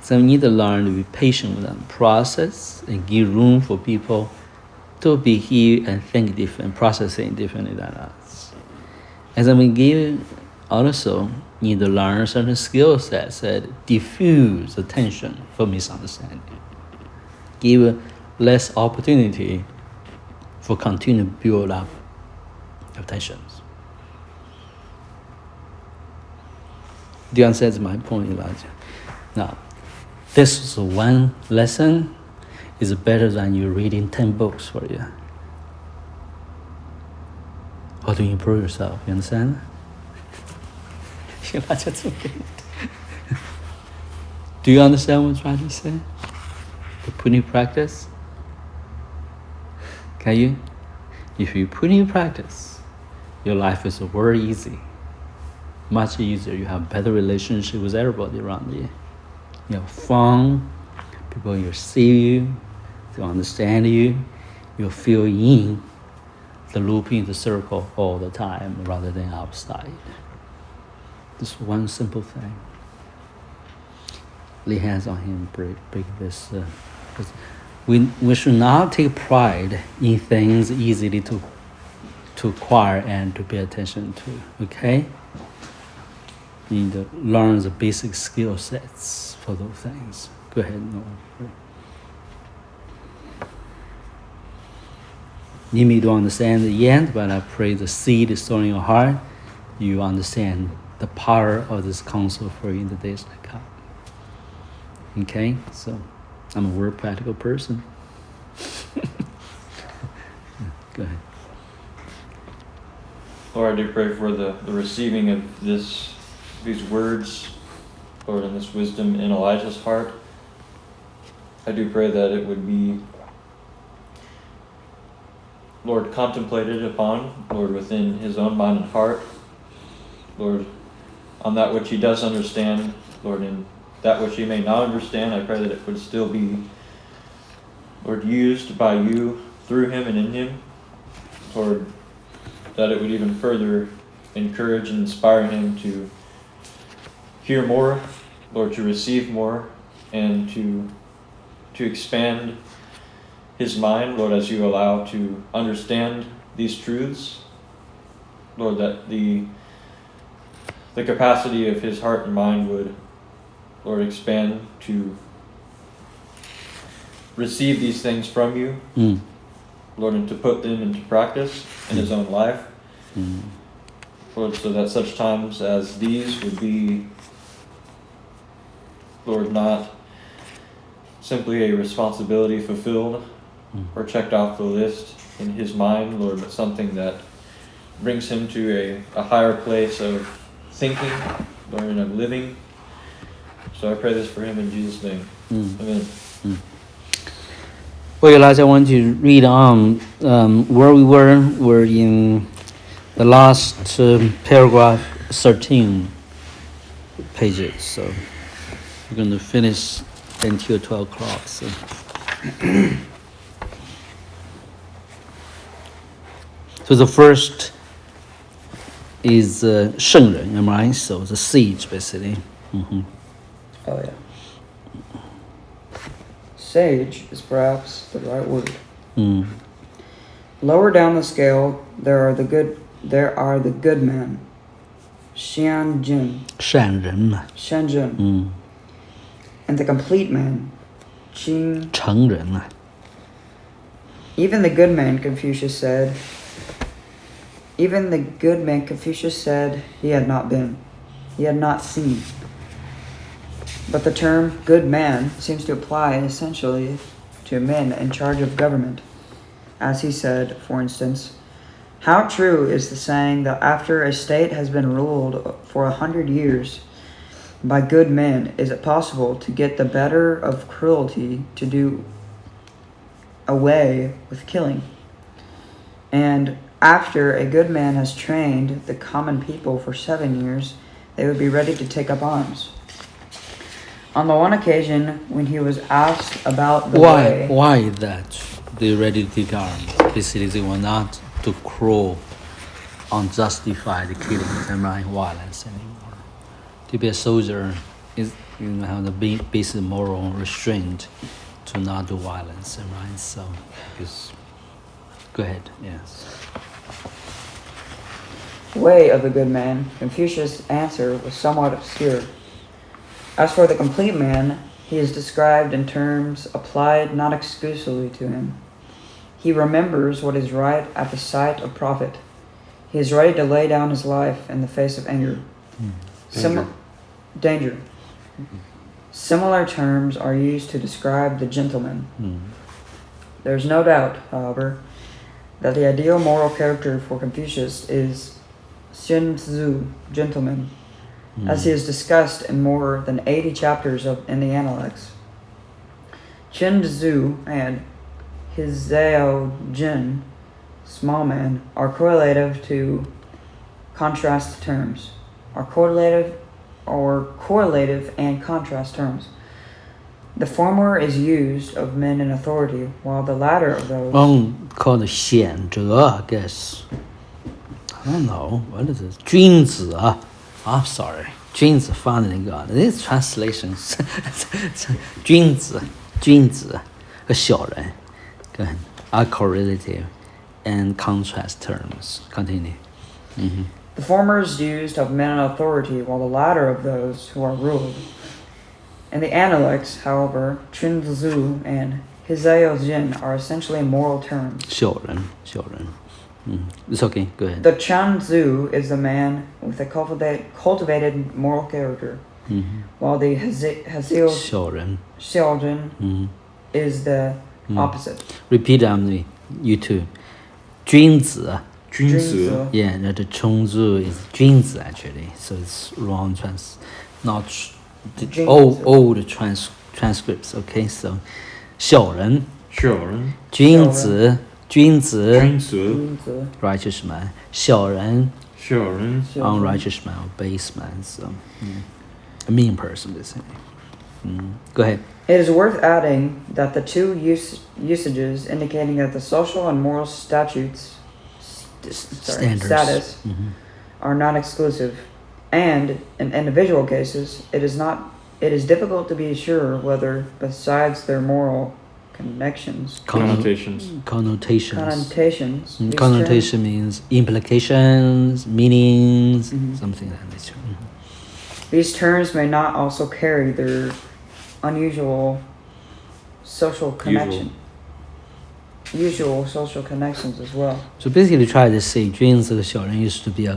So you need to learn to be patient with them, process and give room for people to be here and think different, processing differently than us. And then we also need to learn certain skill sets that diffuse the tension for misunderstanding. Give less opportunity for continue to build up of tensions. Do you understand my point, Elijah? Now, this is one lesson is better than you reading 10 books for you. How to improve yourself, you understand? Do you understand what I'm trying to say? To put in practice? Can you? If you put in practice, your life is very easy. Much easier. You have better relationship with everybody around you. You have fun. People will see you. They understand you. You feel in the looping, the circle all the time rather than outside. Just one simple thing. Lay hands on him, break this. We should not take pride in things easily to acquire and to pay attention to, okay? You need to learn the basic skill sets for those things. Go ahead, Noah. You may don't understand the end, but I pray the seed is sown in your heart. You understand the power of this counsel for you in the days to come. Okay, so I'm a very practical person. Go ahead. Lord, I do pray for the receiving of these words, Lord, and this wisdom in Elijah's heart. I do pray that it would be, Lord, contemplated upon, Lord, within his own mind and heart, Lord, on that which he does understand, Lord, and that which he may not understand, I pray that it would still be, Lord, used by you through him and in him, Lord, that it would even further encourage and inspire him to hear more, Lord, to receive more, and to expand his mind, Lord, as you allow to understand these truths. Lord, that the capacity of his heart and mind would, Lord, expand to receive these things from you, Lord, and to put them into practice in his own life. Lord, so that such times as these would be, Lord, not simply a responsibility fulfilled or checked off the list in his mind, Lord, but something that brings him to a higher place of thinking, Lord, and of living. So I pray this for him in Jesus' name. Amen. Well, Elijah, I want to read on where we were. We're in the last paragraph, 13 pages. So we're going to finish until 12 o'clock. So. So the first is 圣人, right? So the sage, basically. Oh, yeah. Sage is perhaps the right word. Lower down the scale, there are the good men. 善人. 善人. And the complete man. 成人. Even the good man, Confucius said, he had not seen. But the term good man seems to apply essentially to men in charge of government. As he said, for instance, how true is the saying that after a state has been ruled for 100 years by good men, is it possible to get the better of cruelty to do away with killing? And after a good man has trained the common people for 7 years, they would be ready to take up arms. On the one occasion when he was asked about the way... Why that? They're ready to take arms. Basically, they were not to cruel, unjustified killings and violence anymore. To be a soldier is have the basic moral restraint to not do violence, right? So, go ahead, yes. Way of the good man, Confucius' answer was somewhat obscure. As for the complete man, he is described in terms applied not exclusively to him. He remembers what is right at the sight of profit. He is ready to lay down his life in the face of anger. Danger. Similar terms are used to describe the gentleman. There is no doubt, however, that the ideal moral character for Confucius is Sun Tzu, gentleman, as he is discussed in more than 80 chapters in the Analects. Chen Tzu and his Zhao Jin, small man, are correlative to contrast terms, correlative and contrast terms. The former is used of men in authority, while the latter of those... called 贤者, I guess. I don't know. What is it? 君子. I'm sorry. 君子 finally got it. These translations. 君子 和小人 are correlative and contrast terms. Continue. The former is used of men in authority, while the latter of those who are ruled. In the Analects, however, Chen Tzu and Hizeo Jin are essentially moral terms. 小人，小人。It's okay. Go ahead. The Chanzu is the man with a cultivated moral character, while the Hizeo 小人。 Xiaojin is the opposite. Repeat after me. You too. 君子。君子 Yeah, the chongzu is 君子 actually, so it's wrong not the 君子 old transcripts. Okay, so 小人，小人君子，君子君子 Junzi. righteous man，小人小人 unrighteous man or base man, so a mean person basically. Go ahead. It is worth adding that the two usages indicating that the social and moral status are not exclusive, and in individual cases, it is difficult to be sure whether, besides their moral connotations, Connotations. these Connotation means implications, meanings, something like that. These terms may not also carry their unusual social connection. Usual social connections as well. So basically, try to say 君子和小人 used to be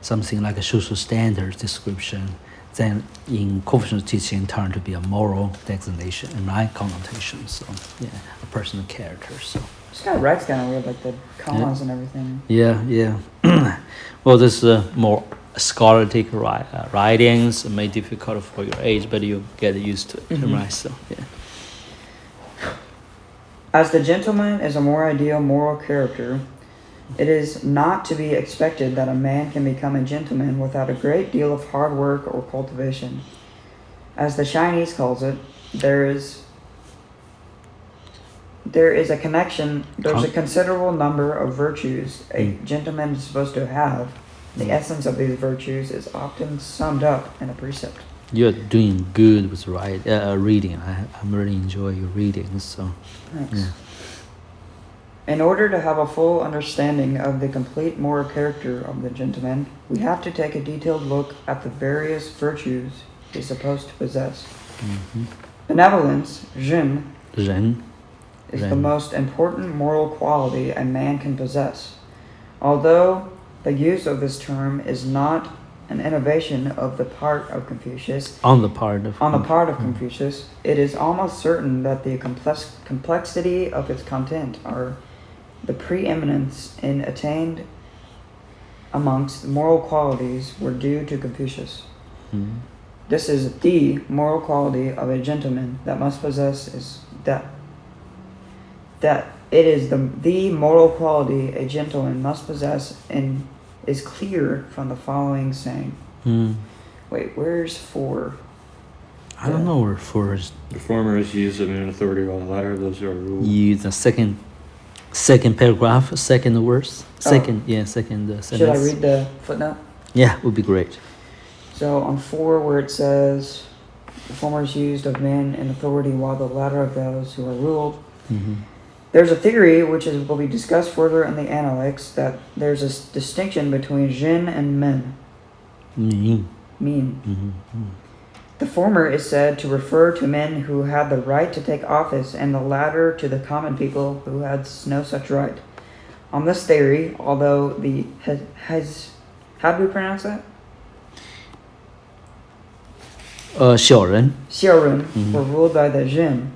something like a social standard description. Then in Confucius teaching, turn to be a moral designation and right connotation. So yeah, a personal character. So This guy writes kind of weird, like the commas and everything. yeah. Well, this more scholarly writings may be difficult for your age, but you get used to it, right? So yeah. As the gentleman is a more ideal moral character, it is not to be expected that a man can become a gentleman without a great deal of hard work or cultivation. As the Chinese calls it, there's a connection, there's a considerable number of virtues a gentleman is supposed to have. The essence of these virtues is often summed up in a precept. You're doing good with reading. I really enjoy your reading. So Thanks. yeah. In order to have a full understanding of the complete moral character of the gentleman, we have to take a detailed look at the various virtues he's supposed to possess. Benevolence, Jin, 人 is the most important moral quality a man can possess. Although the use of this term is not an innovation of the part of Confucius, on the part of Confucius, it is almost certain that the complexity of its content are the preeminence in attained amongst moral qualities were due to Confucius. This is the moral quality of a gentleman that must possess is that it is the moral quality a gentleman must possess and is clear from the following saying. Wait, where's for? I don't know where for is. The former is used of an authority, while the latter those are ruled. Use the second paragraph, second verse, second sentence. Should I read the footnote? Yeah, would be great. So on 4 where it says, the former is used of men in authority while the latter of those who are ruled. There's a theory, which will be discussed further in the Analects, that there's a distinction between Jin and men. Mean. The former is said to refer to men who had the right to take office, and the latter to the common people who had no such right. On this theory, although the how do we pronounce that? 小人 Xiaorun were ruled by the Jin.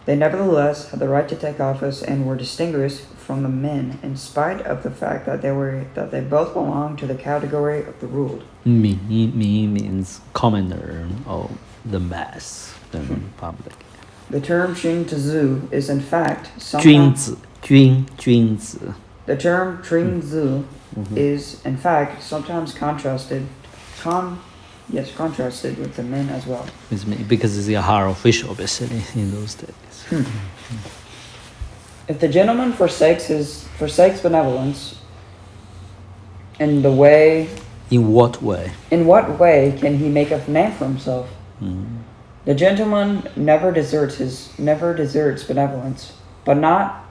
They nevertheless had the right to take office and were distinguished from the men in spite of the fact that they both belonged to the category of the ruled. 民 means commoner or the mass, the public. The term Xing to Zu is in fact 君子 The term Tring Zu is in fact sometimes contrasted with the men as well. because it's a higher official basically in those days. If the gentleman forsakes benevolence, in what way can he make a name for himself? The gentleman never deserts benevolence, but not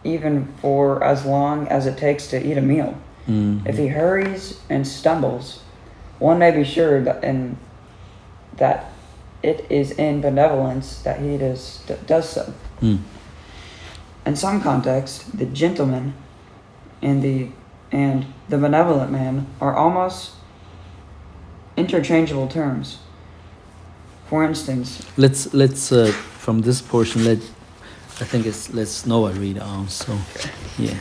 even for as long as it takes to eat a meal. If he hurries and stumbles, one may be sure that it is in benevolence that he does so. Mm. In some contexts, the gentleman and the benevolent man are almost interchangeable terms. For instance, let's from this portion I think let's Noah read on. So yeah.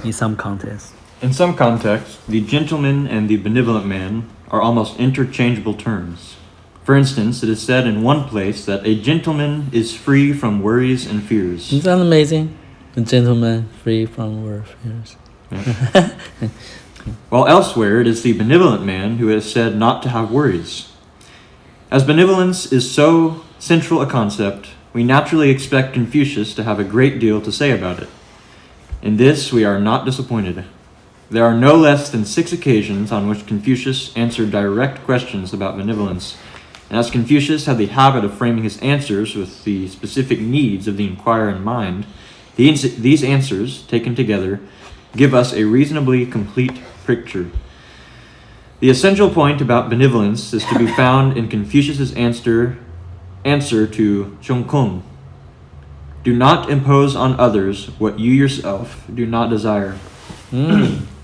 In some contexts. In some contexts, the gentleman and the benevolent man are almost interchangeable terms. For instance, it is said in one place that a gentleman is free from worries and fears. Isn't that amazing? A gentleman free from worries and fears. Yeah. While elsewhere, it is the benevolent man who is said not to have worries. As benevolence is so central a concept, we naturally expect Confucius to have a great deal to say about it. In this, we are not disappointed. There are no less than 6 occasions on which Confucius answered direct questions about benevolence, and as Confucius had the habit of framing his answers with the specific needs of the inquirer in mind, these answers, taken together, give us a reasonably complete picture. The essential point about benevolence is to be found in Confucius's answer to Chung Kung. Do not impose on others what you yourself do not desire.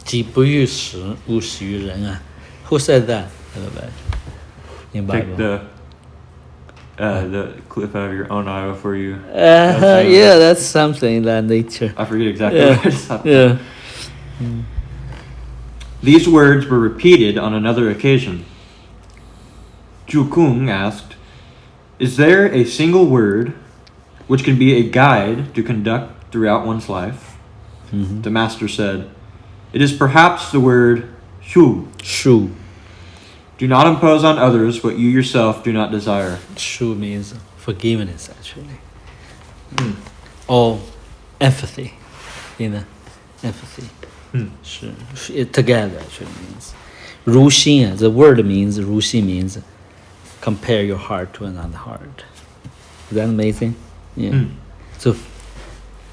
己不欲使勿施于人啊. Who said that? In Take Bible. the clip out of your own eye before you. Yeah, that's something that nature. I forget exactly Yeah. what I said. Yeah. These words were repeated on another occasion. Zhu Kung asked, "Is there a single word which can be a guide to conduct throughout one's life?" Mm-hmm. The master said, "It is perhaps the word shu. Shu. Do not impose on others what you yourself do not desire." Shu means forgiveness, actually. Or empathy. Empathy. It together actually means. 如心, the word means, 如心 means compare your heart to another heart. Is that amazing? Yeah. So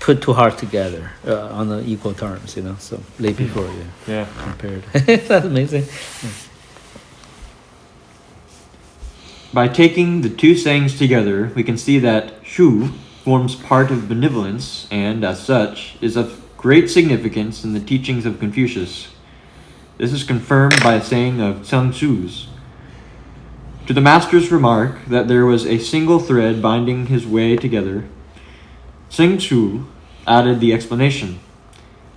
put 2 hearts together on the equal terms, so lay before you. Yeah. Compared. That's amazing. By taking the 2 sayings together, we can see that shu forms part of benevolence and, as such, is of great significance in the teachings of Confucius. This is confirmed by a saying of Tsang Su's. To the master's remark that there was a single thread binding his way together, Tsang Su added the explanation.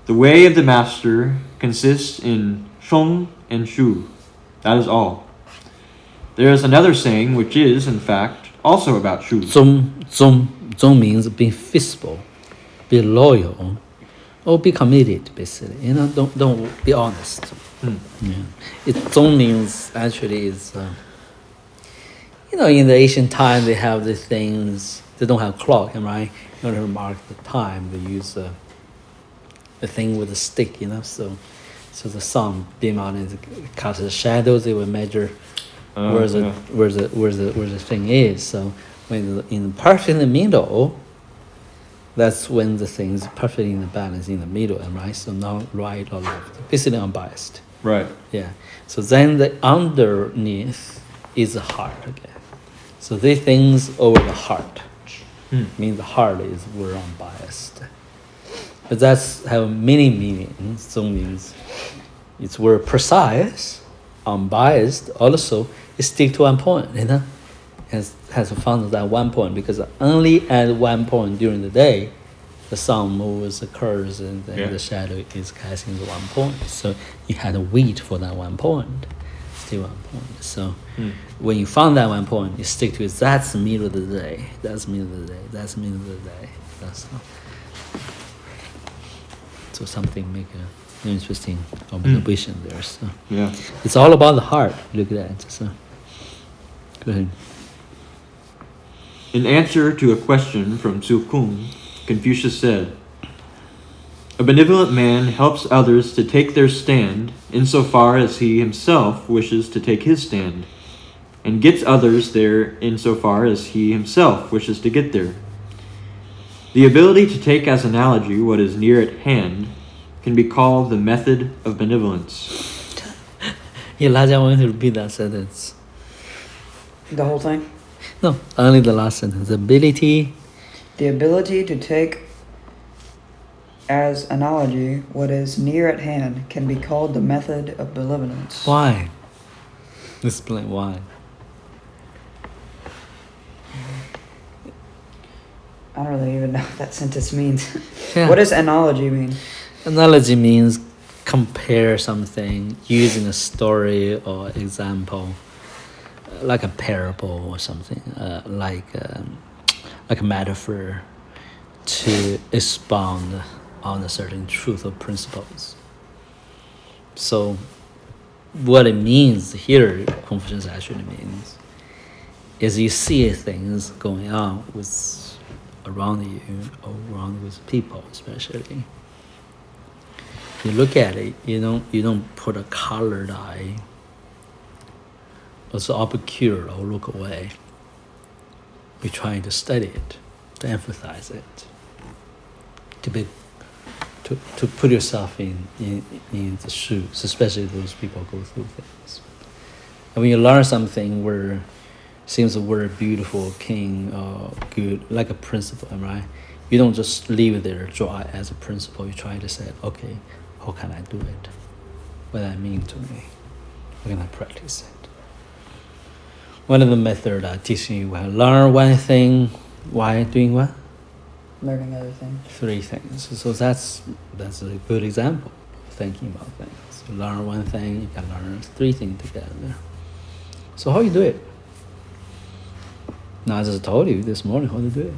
The way of the master consists in shong and shu. That is all. There is another saying which is, in fact, also about shu. Zong means be feasible, be loyal, or be committed, basically. Don't be honest. Yeah. Zong means actually is, in the ancient time they have these things. They don't have clock, right? In order to mark the time, they use a thing with a stick, So the sun beam out and cast the shadows. They will measure where the thing is. So when perfect in the middle, that's when the thing is perfectly in the balance in the middle, right? So not right or left, basically unbiased. Right. Yeah. So then the underneath is the heart again. So these things over the heart means the heart is we're unbiased. But that's have many meanings. So means it's we're precise, unbiased. Also, it stick to one point. Has found that one point because only at one point during the day, the sun moves, occurs, and then the shadow is casting the one point. So you had to wait for that one point, still one point. So when you found that one point, you stick to it. That's the middle of the day. That's the middle of the day. That's the middle of the day. So something make an interesting observation there. So Yeah. it's all about the heart. Look at that. So go ahead. In answer to a question from Tzu Kung, Confucius said, "A benevolent man helps others to take their stand insofar as he himself wishes to take his stand, and gets others there insofar as he himself wishes to get there. The ability to take as analogy what is near at hand can be called the method of benevolence." Elijah, I want to repeat that sentence. the whole thing. No, only the last sentence. Ability. The ability to take as analogy what is near at hand can be called the method of benevolence. Why? Explain why. I don't really even know what that sentence means. Yeah. What does analogy mean? Analogy means compare something using a story or example, like a parable or something, like a metaphor, to expound on a certain truth or principles. So, what it means here, Confucius actually means, is you see things going on with around you or around with people, especially. You look at it, you don't put a colored eye or so obscure or look away. You're trying to study it, to emphasize it, to put yourself in the shoes, especially those people go through things. And when you learn something where seems the word beautiful, king, good, like a principle, right? You don't just leave it there dry as a principle. You try to say, okay, how can I do it? What does that mean to me? How can I practice it? One of the methods I teach you how to learn one thing while doing what? Learning other things. 3 things. So that's a good example of thinking about things. You learn one thing, you can learn 3 things together. So how you do it? Now I just told you this morning how to do it.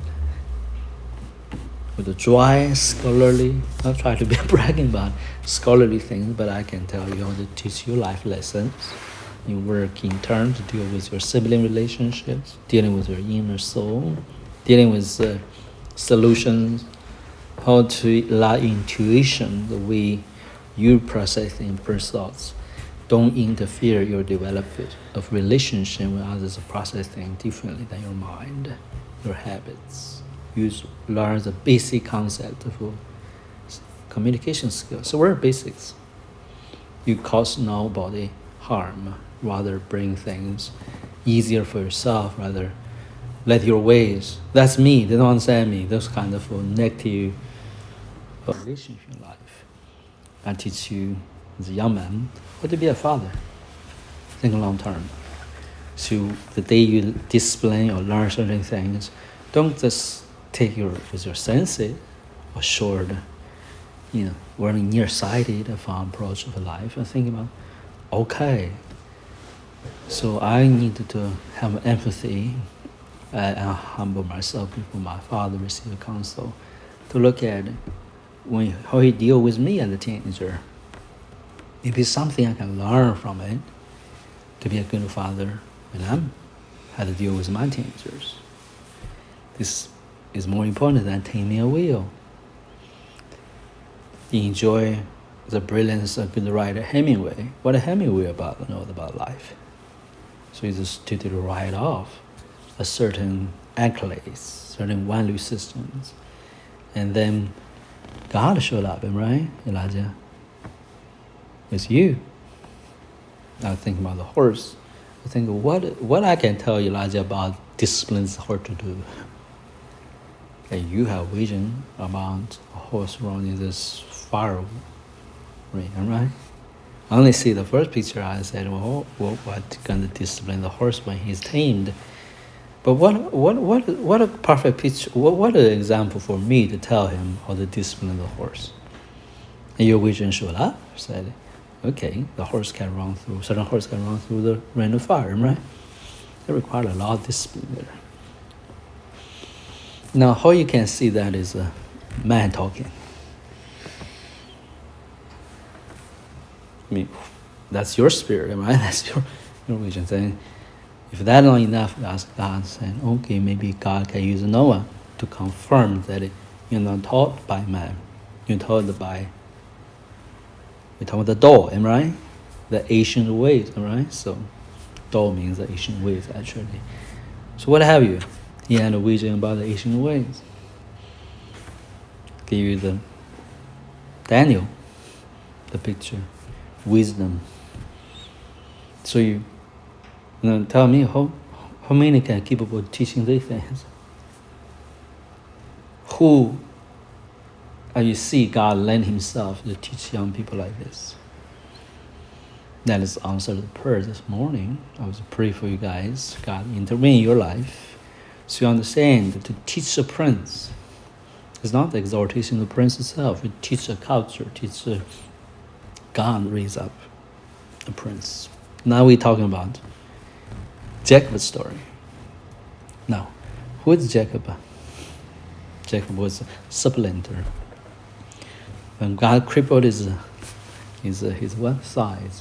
With the dry, scholarly, I'll try to be bragging about scholarly things, but I can tell you how to teach you life lessons. You work in turn to deal with your sibling relationships, dealing with your inner soul, dealing with solutions, how to allow intuition, the way you process things, first thoughts, don't interfere your development of relationship with others, process things differently than your mind, your habits. You learn the basic concept of communication skills. So we're basics. You cause nobody harm, rather bring things easier for yourself, rather let your ways, that's me, they don't understand me, those kind of negative relationship in life. I teach you as a young man how to be a father. Think long term. So the day you discipline or learn certain things, don't just take with your senses or short, very nearsighted approach of life and think about, okay, so I need to have empathy and humble myself before my father receive counsel, to look at how he deal with me as a teenager. Maybe something I can learn from it to be a good father when I'm how to deal with my teenagers. This is more important than taming a wheel. Enjoy the brilliance of good writer Hemingway. What Hemingway knows about life. So he just to write off a certain accolades, certain value systems, and then God showed up, right, Elijah? It's you. I think about the horse. I think what I can tell Elijah about discipline is hard to do. And you have vision about a horse running this fire ring, right? I only see the first picture. I said, well, what kind of discipline the horse when he's tamed? But what a perfect picture! What an example for me to tell him how to discipline the horse. And your vision showed up. Said, okay, the horse can run through. Certain horse can run through the rain of fire, right? It requires a lot of discipline there. Now, how you can see that is a man talking. I mean, that's your spirit, right? That's your vision saying. If that's not enough, ask God, saying, okay, maybe God can use Noah to confirm that you're not taught by man. You're taught by the Dao, am I right? The ancient ways, am I right? So, Dao means the ancient ways, actually. So what have you? He had a vision about the ancient ways. Give you the Daniel, the picture, wisdom. So you tell me how How many can capable of teaching these things? Who you see God lend himself to teach young people like this? That is answer to the prayer this morning. I was praying for you guys. God intervene in your life so you understand that to teach a prince is not the exaltation of the prince itself. You teach a culture, teach a God raise up a prince. Now we're talking about Jacob's story. Now, who is Jacob? Jacob was a supplanter. When God crippled his one side,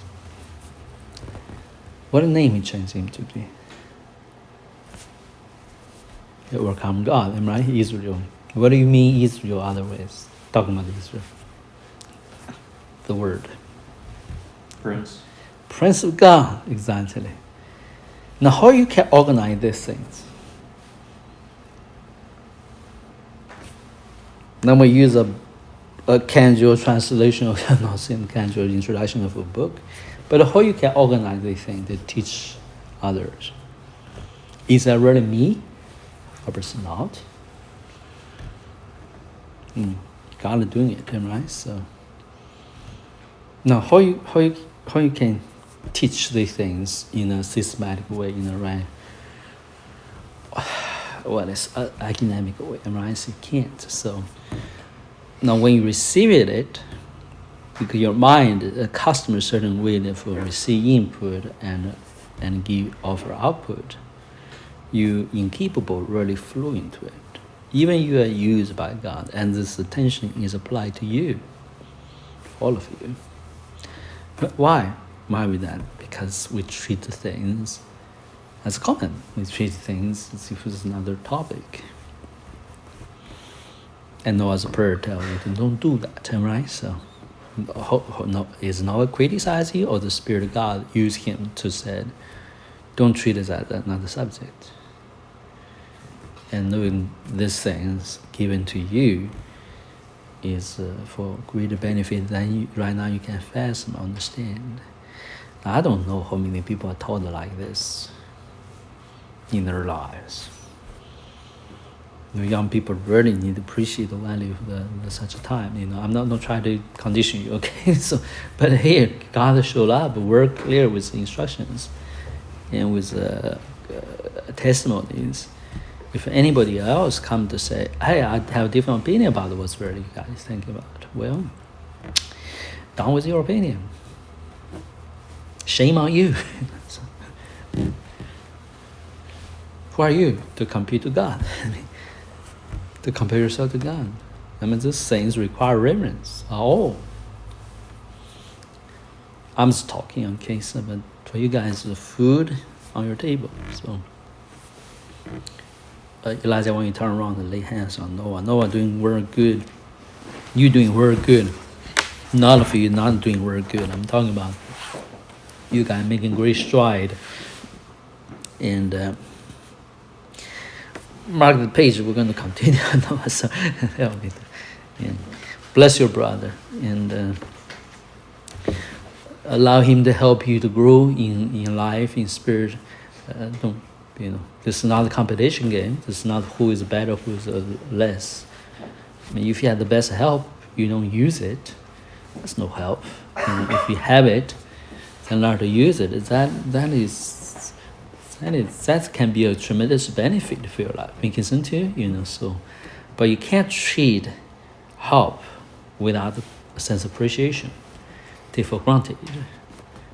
what name he changed him to be? He overcome God, am I right? Israel. What do you mean Israel otherwise? Talking about Israel. The word. Prince. Prince of God, exactly. Now how you can organize these things? Now we use a casual translation of not saying casual introduction of a book, but how you can organize these things to teach others? Is that really me, or is it not? God is doing it, right? So now how you can teach these things in a systematic way, in a right? Well, it's an academic way, right? So you can't. So now when you receive it, because your mind accustomed a certain way for receive input and give offer output, you incapable really flow into it. Even you are used by God, and this attention is applied to you, all of you. But why? Why with that? Because we treat things as common. We treat things as if it's another topic. And Noah's prayer tells you to don't do that, right? So, no, is Noah criticizing, or the Spirit of God used him to say, don't treat it as another subject? And knowing these things given to you is for greater benefit than you, right now you can fathom, understand. Now, I don't know how many people are taught like this in their lives. Young people really need to appreciate the value of such a time. I'm not trying to condition you, okay? So, but here, God showed up, work clear with instructions and with testimonies. If anybody else come to say, hey, I have a different opinion about what's really you guys thinking about, well, down with your opinion. Shame on you. So, who are you to compete to God? To compare yourself to God? These things require reverence. Oh, I'm just talking on case, but for you guys, the food on your table. So, Elijah, when you turn around and lay hands on Noah doing very good. You doing very good. None of you not doing very good. I'm talking about you guys making great stride. And mark the page. We're going to continue. So help me. And bless your brother and allow him to help you to grow in life, in spirit. Don't. This is not a competition game. This is not who is better, who is less. If you have the best help, you don't use it. That's no help. And if you have it, then learn to use it. That can be a tremendous benefit for your life. Making sense to you, So, but you can't treat help without a sense of appreciation. Take for granted.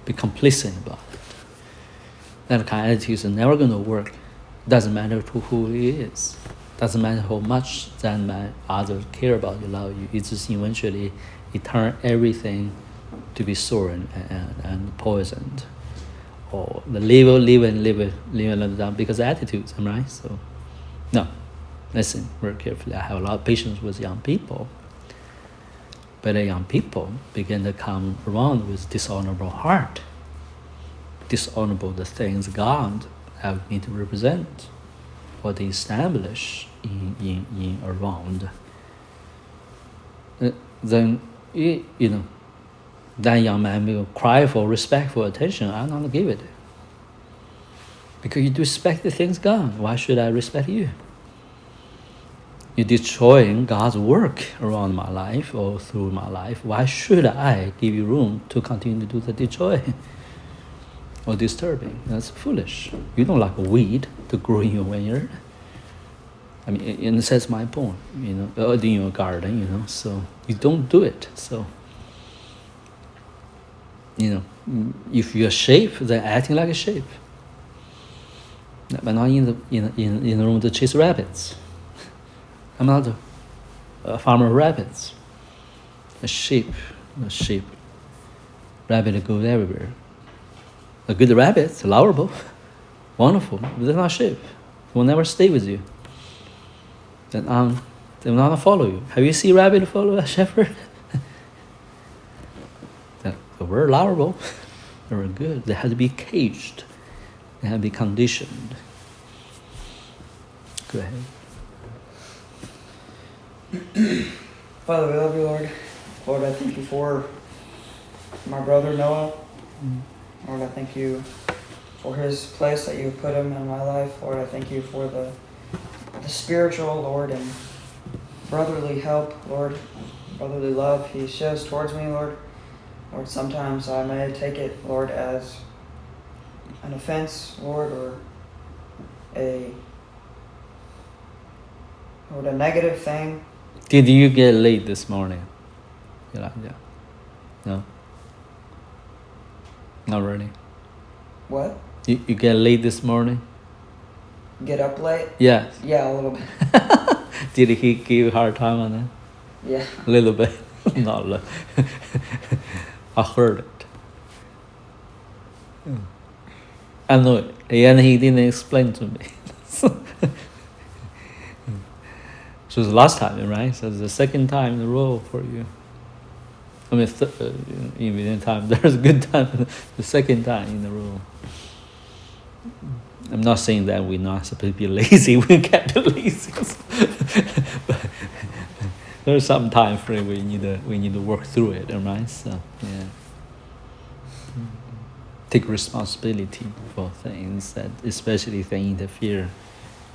Be complacent about it. That kind of attitude is never going to work. Doesn't matter who he is. Doesn't matter how much that others care about you, love you. It's just eventually it turns everything to be sour and poisoned. Or the live down because of attitudes, right? So, no. Listen very carefully. I have a lot of patience with young people. But young people begin to come around with dishonorable heart. Dishonorable the things God have me to represent or to establish in around. Then that young man will cry for respect, for attention. I'll not give it. Because you respect the things God. Why should I respect you? You're destroying God's work around my life or through my life. Why should I give you room to continue to do the destroying or disturbing? That's foolish. You don't like a weed to grow in your vineyard. I mean, and that's my point, in your garden, so you don't do it. So, if you're a sheep, then acting like a sheep. But not in the room to chase rabbits. I'm not a farmer of rabbits. A sheep. Rabbit goes everywhere. A good rabbit, allowable, wonderful, but they're not sheep. They will never stay with you. Then they will not follow you. Have you seen rabbit follow a shepherd? They were allowable. They were good. They had to be caged. They had to be conditioned. Go ahead. Father, we love you, Lord. Lord, I thank you for my brother Noah. Lord, I thank you for his place that you put him in my life. Lord, I thank you for the spiritual, Lord, and brotherly help, Lord, brotherly love he shows towards me, Lord. Lord, sometimes I may take it, Lord, as an offense, Lord, or a negative thing. Did you get late this morning? Yeah. No? Not really. What? You get late this morning? Get up late? Yes. Yeah, a little bit. Did he give you a hard time on that? Yeah. A little bit. Not a lot. I heard it. I know it. And he didn't explain to me. So it's the last time, right? So it's the second time in a row for you. I mean, even in time, there's a good time. The second time in a row. I'm not saying that we're not supposed to be lazy. We can't be lazy. But there's some time frame we need to work through it, right? So yeah, take responsibility for things that, especially if they interfere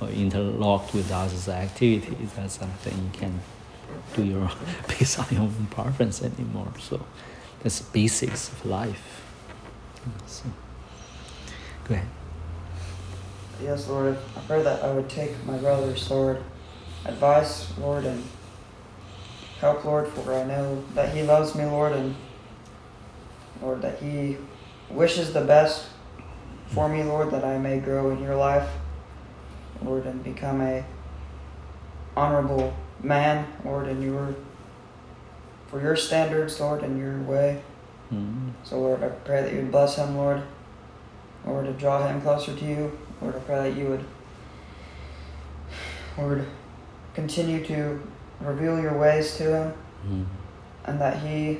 or interlock with others' activities. That's something you can't do your based on your own preference anymore. So that's the basics of life. So, go ahead. Yes, Lord, I pray that I would take my brother's, Lord, advice, Lord, and help, Lord, for I know that he loves me, Lord, and Lord, that he wishes the best for me, Lord, that I may grow in your life, Lord, and become a honorable man, Lord, for your standards, Lord, in your way. So, Lord, I pray that you would bless him, Lord, to draw him closer to you. Lord, I pray that you would, Lord, continue to reveal your ways to him, and that he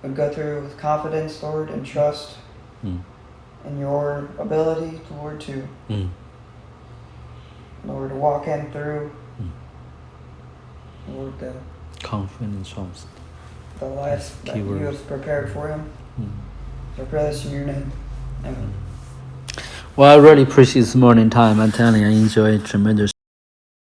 would go through with confidence, Lord, and trust in your ability, Lord, to walk him through, Lord, the confidence, trust. The life that you have prepared for him. So I pray this in your name. Amen. Well, I really appreciate this morning time. I'm telling you, I enjoy it tremendously.